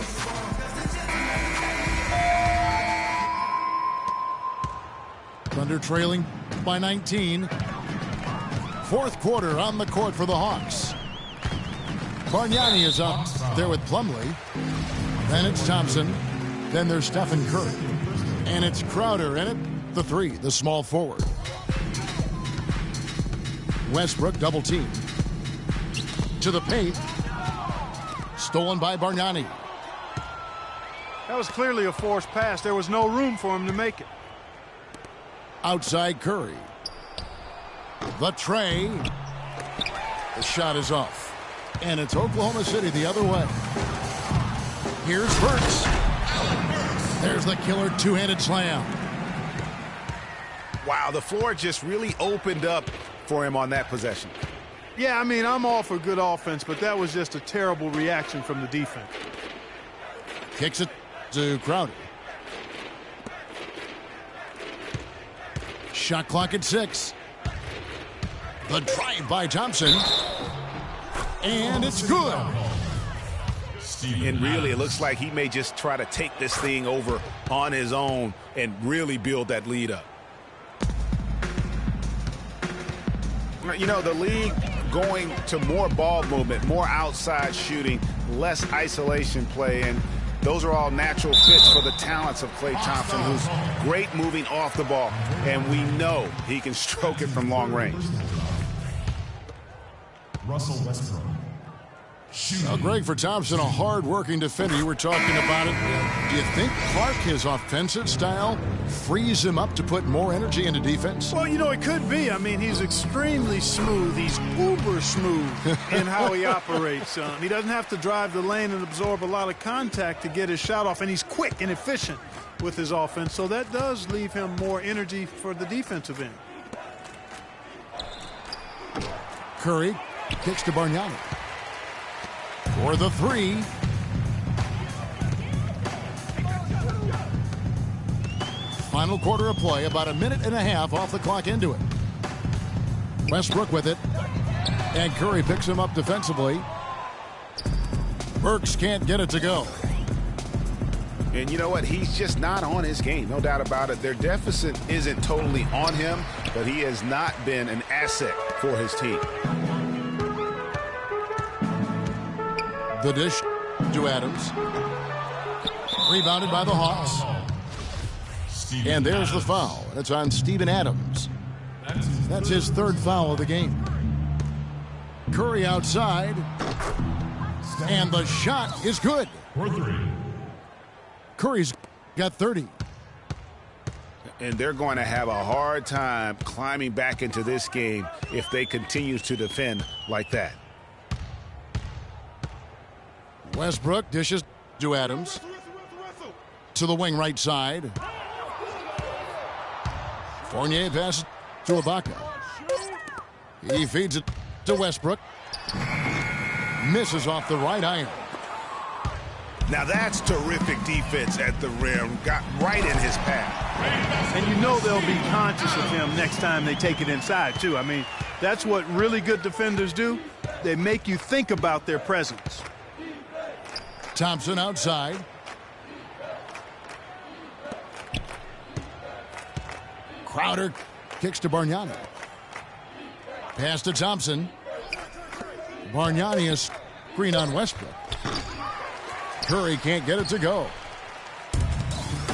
[SPEAKER 1] Thunder trailing by 19. Fourth quarter on the court for the Hawks. Bargnani is up there with Plumlee. Then it's Thompson. Then there's Stephen Curry. And it's Crowder in it. The 3, the small forward. Westbrook double team. To the paint. Stolen by Bargnani.
[SPEAKER 2] That was clearly a forced pass. There was no room for him to make it.
[SPEAKER 1] Outside Curry. The tray. The shot is off. And it's Oklahoma City the other way. Here's Burks. There's the killer two-handed slam.
[SPEAKER 3] Wow, the floor just really opened up for him on that possession.
[SPEAKER 2] Yeah, I mean, I'm all for good offense, but that was just a terrible reaction from the defense.
[SPEAKER 1] Kicks it to Crowder. Shot clock at 6. The drive by Thompson. And it's good.
[SPEAKER 3] And really, it looks like he may just try to take this thing over on his own and really build that lead up. You know, the league going to more ball movement, more outside shooting, less isolation play, and those are all natural fits for the talents of Klay Thompson, who's great moving off the ball, and we know he can stroke it from long range.
[SPEAKER 4] Russell Westbrook.
[SPEAKER 1] Well, Greg, for Thompson, a hard-working defender. You were talking about it. Do you think Clark, his offensive style, frees him up to put more energy into defense?
[SPEAKER 2] Well, you know, it could be. I mean, he's extremely smooth. He's uber smooth in how he operates. He doesn't have to drive the lane and absorb a lot of contact to get his shot off, and he's quick and efficient with his offense, so that does leave him more energy for the defensive end.
[SPEAKER 1] Curry kicks to Bargnani for the three. Final quarter of play, about a minute and a half off the clock into it. Westbrook with it, and Curry picks him up defensively. Burks can't get it to go.
[SPEAKER 3] And you know what? He's just not on his game, no doubt about it. Their deficit isn't totally on him, but he has not been an asset for his team.
[SPEAKER 1] The dish to Adams. Rebounded by the Hawks. And there's the foul. It's on Steven Adams. That's his third foul of the game. Curry outside. And the shot is good. Curry's got 30.
[SPEAKER 3] And they're going to have a hard time climbing back into this game if they continue to defend like that.
[SPEAKER 1] Westbrook dishes to Adams. To the wing right side. Fournier passes to Ibaka. He feeds it to Westbrook. Misses off the right iron.
[SPEAKER 3] Now that's terrific defense at the rim. Got right in his path.
[SPEAKER 2] And you know they'll be conscious of him next time they take it inside, too. I mean, that's what really good defenders do. They make you think about their presence.
[SPEAKER 1] Thompson outside. Crowder kicks to Bargnani. Pass to Thompson. Bargnani is screen on Westbrook. Curry can't get it to go.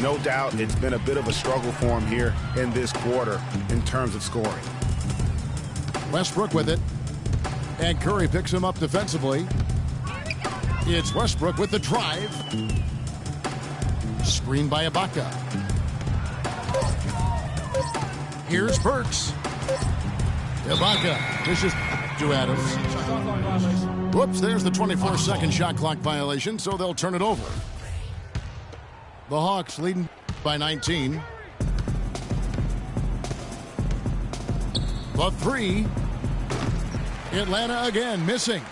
[SPEAKER 3] No doubt it's been a bit of a struggle for him here in this quarter in terms of scoring.
[SPEAKER 1] Westbrook with it. And Curry picks him up defensively. It's Westbrook with the drive. Screened by Ibaka. Here's Burks. Ibaka dishes to Adams. Whoops, there's the 24-second shot clock violation, so they'll turn it over. The Hawks leading by 19. The three. Atlanta again missing.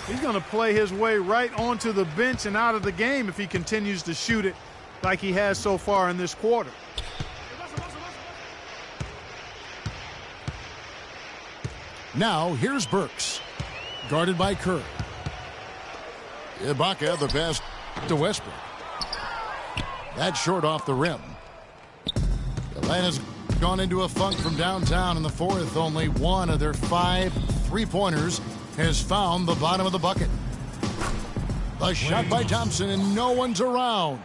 [SPEAKER 2] He's going to play his way right onto the bench and out of the game if he continues to shoot it like he has so far in this quarter.
[SPEAKER 1] Now, here's Burks, guarded by Curry. Ibaka, the pass to Westbrook. That's short off the rim. Atlanta's gone into a funk from downtown in the fourth. Only one of their 5 three-pointers has found the bottom of the bucket. The shot by Thompson, and no one's around.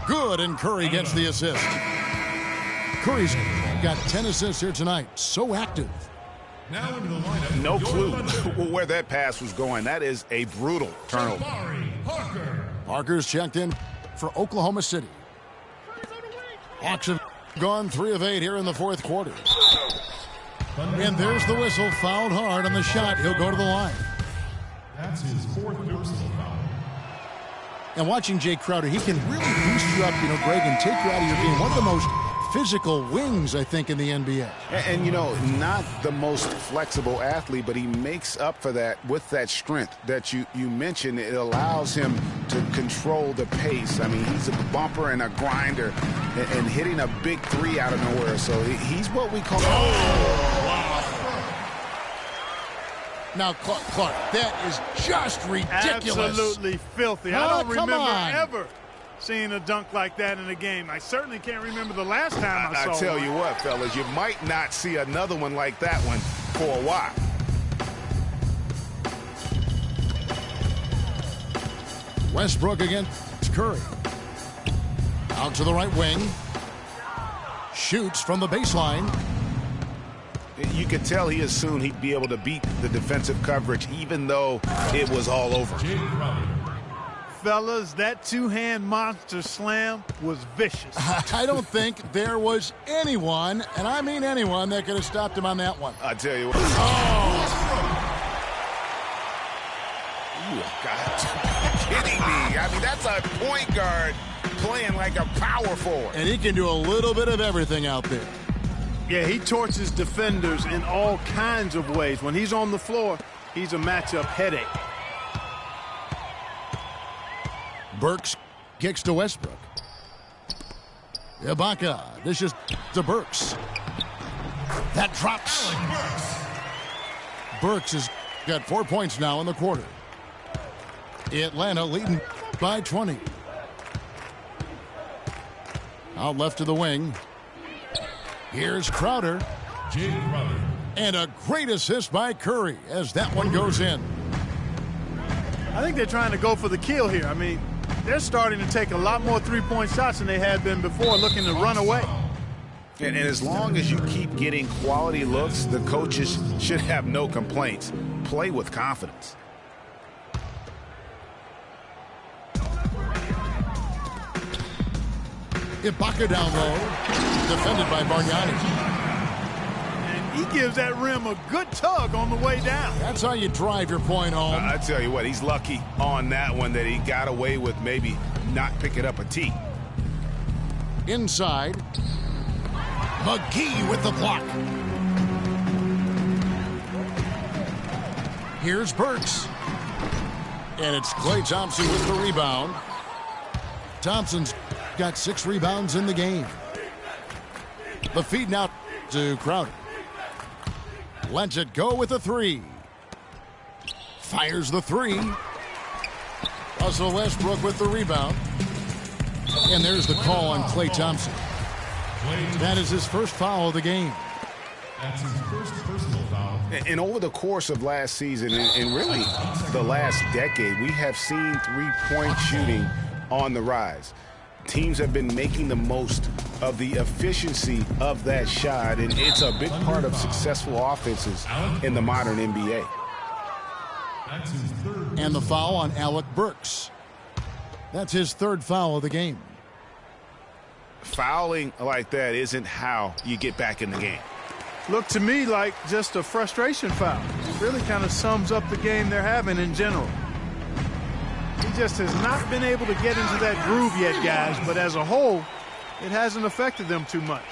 [SPEAKER 1] Good, and Curry gets the assist. Curry's got 10 assists here tonight. So active.
[SPEAKER 4] Now into the lineup.
[SPEAKER 3] No clue where that pass was going. That is a brutal turnover.
[SPEAKER 1] Parker's checked in for Oklahoma City. Hawks have gone 3 of 8 here in the fourth quarter. And there's the whistle. Fouled hard on the shot. He'll go to the line.
[SPEAKER 4] That's his 4th personal foul.
[SPEAKER 1] And watching Jay Crowder, he can really boost you up, Greg, and take you out of your game. One of the most physical wings, I think, in the NBA.
[SPEAKER 3] And not the most flexible athlete, but he makes up for that with that strength that you mentioned. It allows him to control the pace. I mean, he's a bumper and a grinder and hitting a big three out of nowhere. So he's what we call...
[SPEAKER 1] Now, Clark, that is just ridiculous.
[SPEAKER 2] Absolutely filthy. I don't
[SPEAKER 1] come
[SPEAKER 2] remember
[SPEAKER 1] on.
[SPEAKER 2] ever seeing a dunk like that in a game. I certainly can't remember the last time I saw
[SPEAKER 3] I tell
[SPEAKER 2] one.
[SPEAKER 3] you what, fellas, you might not see another one like that one for a while.
[SPEAKER 1] Westbrook against Curry. Out to the right wing. Shoots from the baseline.
[SPEAKER 3] You could tell he assumed he'd be able to beat the defensive coverage even though it was all over.
[SPEAKER 2] Fellas, that two-hand monster slam was vicious.
[SPEAKER 1] I don't think there was anyone, and I mean anyone, that could have stopped him on that one.
[SPEAKER 3] I tell you what. You got to be kidding me. I mean, that's a point guard playing like a power forward.
[SPEAKER 1] And he can do a little bit of everything out there.
[SPEAKER 2] Yeah, he torches defenders in all kinds of ways. When he's on the floor, he's a matchup headache.
[SPEAKER 1] Burks kicks to Westbrook. Ibaka dishes to Burks. That drops. Burks has got 4 points now in the quarter. Atlanta leading by 20. Out left to the wing. Here's Crowder. And a great assist by Curry as that one goes in.
[SPEAKER 2] I think they're trying to go for the kill here. I mean, they're starting to take a lot more three-point shots than they had been before, looking to run away.
[SPEAKER 3] And as long as you keep getting quality looks, the coaches should have no complaints. Play with confidence.
[SPEAKER 1] Ibaka down low. Defended by Bargnani.
[SPEAKER 2] And he gives that rim a good tug on the way down.
[SPEAKER 1] That's how you drive your point home.
[SPEAKER 3] I tell you what, he's lucky on that one that he got away with maybe not picking up a tee.
[SPEAKER 1] Inside. McGee with the block. Here's Burks. And it's Klay Thompson with the rebound. Thompson's got 6 rebounds in the game. The feed now to Crowder. Lets it go with a 3. Fires the 3. Russell Westbrook with the rebound. And there's the call on Klay Thompson. That is his first foul of the game.
[SPEAKER 4] That's his first personal foul.
[SPEAKER 3] And over the course of last season and really the last decade, we have seen three-point shooting on the rise. Teams have been making the most of the efficiency of that shot, and it's a big part of successful offenses in the modern NBA.
[SPEAKER 4] That's his third.
[SPEAKER 1] And the foul on Alec Burks. That's his 3rd foul of the game.
[SPEAKER 3] Fouling like that isn't how you get back in the game.
[SPEAKER 2] Looked to me like just a frustration foul. It really kind of sums up the game they're having in general. He just has not been able to get into that groove yet, guys, but as a whole, it hasn't affected them too much.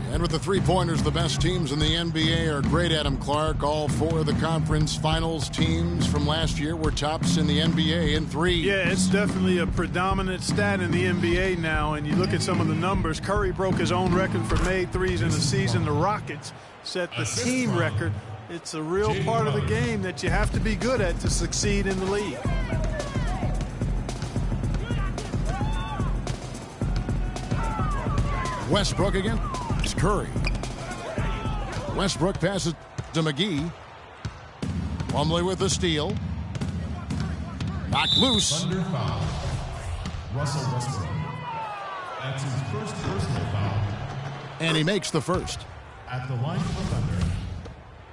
[SPEAKER 1] And with the three-pointers, the best teams in the NBA are great, Adam Clark. All 4 of the conference finals teams from last year were tops in the NBA in 3.
[SPEAKER 2] Yeah, it's definitely a predominant stat in the NBA now, and you look at some of the numbers. Curry broke his own record for made threes in the season. The Rockets set the team record. It's a real part of the game that you have to be good at to succeed in the league.
[SPEAKER 1] Westbrook again. It's Curry. Westbrook passes to McGee. Plumlee with the steal. Knocked loose.
[SPEAKER 4] Thunder foul. Russell Westbrook. That's his first personal foul.
[SPEAKER 1] And he makes the first.
[SPEAKER 4] At the line for Thunder,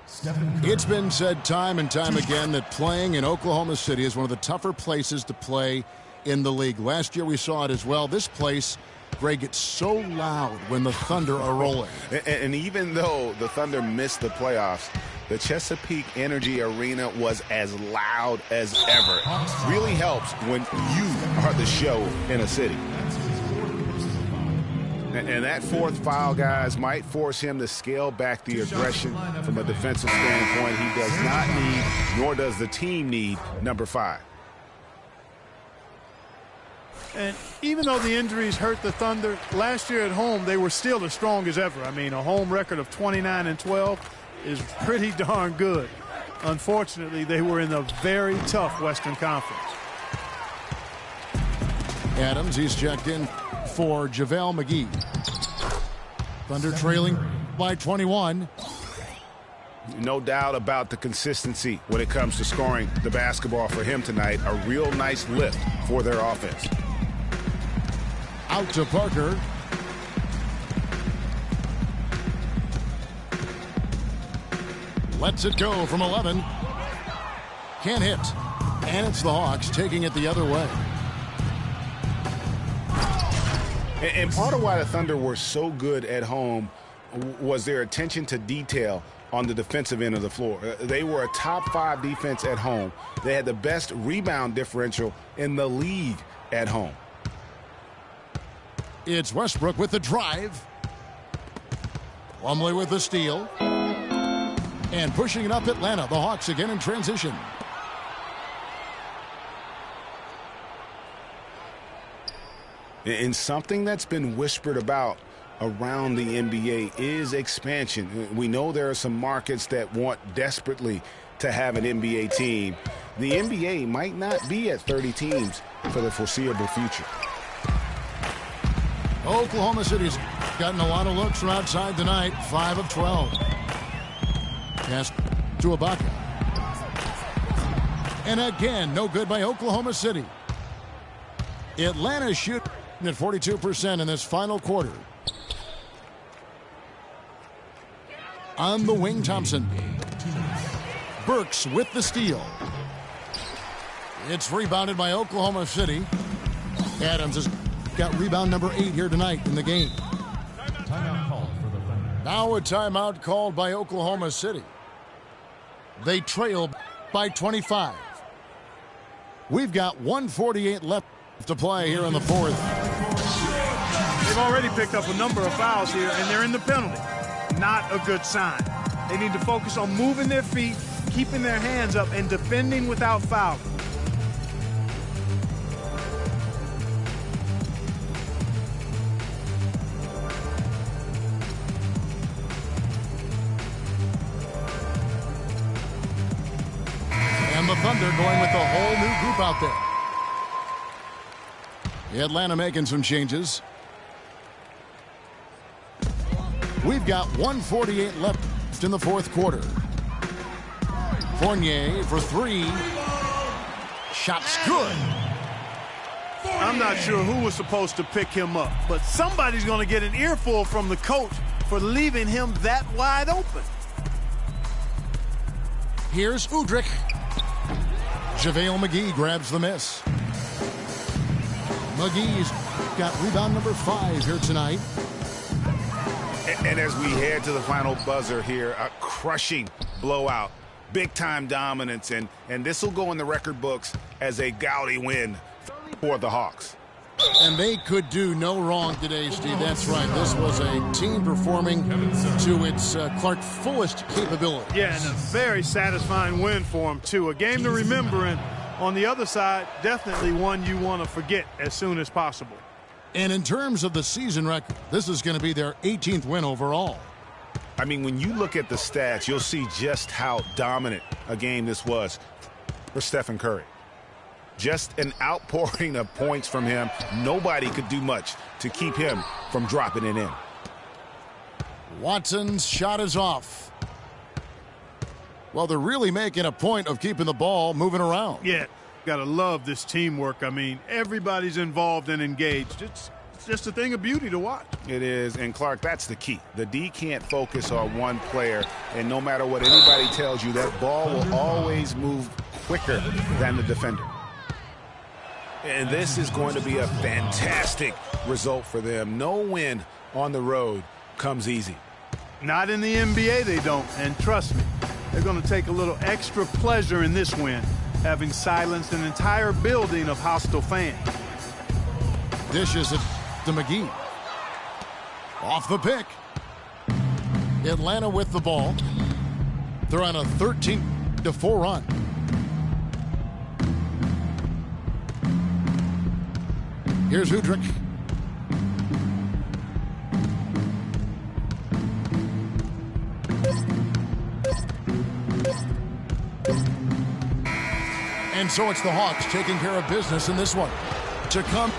[SPEAKER 4] Stephen Curry.
[SPEAKER 1] It's been said time and time again that playing in Oklahoma City is one of the tougher places to play in the league. Last year we saw it as well. This place, Greg, gets so loud when the Thunder are rolling.
[SPEAKER 3] And even though the Thunder missed the playoffs, the Chesapeake Energy Arena was as loud as ever. Really helps when you are the show in a city. And that 4th foul, guys, might force him to scale back the aggression from a defensive standpoint. He does not need, nor does the team need, number 5.
[SPEAKER 2] And even though the injuries hurt the Thunder, last year at home, they were still as strong as ever. I mean, a home record of 29-12. is pretty darn good. Unfortunately, they were in a very tough Western Conference.
[SPEAKER 1] Adams, he's checked in for JaVale McGee. Thunder trailing by 21.
[SPEAKER 3] No doubt about the consistency when it comes to scoring the basketball for him tonight. A real nice lift for their offense.
[SPEAKER 1] Out to Parker. Lets it go from 11. Can't hit. And it's the Hawks taking it the other way.
[SPEAKER 3] And part of why the Thunder were so good at home was their attention to detail on the defensive end of the floor. They were a top 5 defense at home. They had the best rebound differential in the league at home.
[SPEAKER 1] It's Westbrook with the drive. Plumlee with the steal. And pushing it up Atlanta. The Hawks again in transition.
[SPEAKER 3] And something that's been whispered about around the NBA is expansion. We know there are some markets that want desperately to have an NBA team. The NBA might not be at 30 teams for the foreseeable future.
[SPEAKER 1] Oklahoma City's gotten a lot of looks from outside tonight. 5 of 12. Pass to Ibaka. And again, no good by Oklahoma City. Atlanta shooting at 42% in this final quarter. On the wing, Thompson. Burks with the steal. It's rebounded by Oklahoma City. Adams has got rebound number 8 here tonight in the game.
[SPEAKER 4] Timeout called for the Thunder.
[SPEAKER 1] Now a timeout called by Oklahoma City. They trail by 25. We've got 1:48 left to play here in the fourth.
[SPEAKER 2] They've already picked up a number of fouls here, and they're in the penalty. Not a good sign. They need to focus on moving their feet, keeping their hands up, and defending without fouling.
[SPEAKER 1] And the Thunder going with the whole new group out there. Atlanta making some changes. We've got 1:48 left in the fourth quarter. Fournier for 3. Shot's good.
[SPEAKER 2] I'm not sure who was supposed to pick him up, but somebody's going to get an earful from the coach for leaving him that wide open.
[SPEAKER 1] Here's Udrich. JaVale McGee grabs the miss. McGee's got rebound number 5 here tonight.
[SPEAKER 3] And as we head to the final buzzer here, a crushing blowout, big-time dominance, and this will go in the record books as a gaudy win for the Hawks.
[SPEAKER 1] And they could do no wrong today, Steve. That's right. This was a team performing to its Clark fullest capability.
[SPEAKER 2] Yeah, and a very satisfying win for them, too. A game to remember, and on the other side, definitely one you want to forget as soon as possible.
[SPEAKER 1] And in terms of the season record, this is going to be their 18th win overall.
[SPEAKER 3] I mean, when you look at the stats, you'll see just how dominant a game this was for Stephen Curry. Just an outpouring of points from him. Nobody could do much to keep him from dropping it in.
[SPEAKER 1] Watson's shot is off. Well, they're really making a point of keeping the ball moving around.
[SPEAKER 2] Yeah, got to love this teamwork. I mean, everybody's involved and engaged. It's just a thing of beauty to watch.
[SPEAKER 3] It is, and Clark, that's the key. The D can't focus on one player, and no matter what anybody tells you, that ball will always move quicker than the defender. And this is going to be a fantastic result for them. No win on the road comes easy.
[SPEAKER 2] Not in the NBA, they don't. And trust me, they're going to take a little extra pleasure in this win, having silenced an entire building of hostile fans.
[SPEAKER 1] Dishes it to McGee. Off the pick. Atlanta with the ball. They're on a 13-4 run. Here's Udrich. And so it's the Hawks taking care of business in this one. To come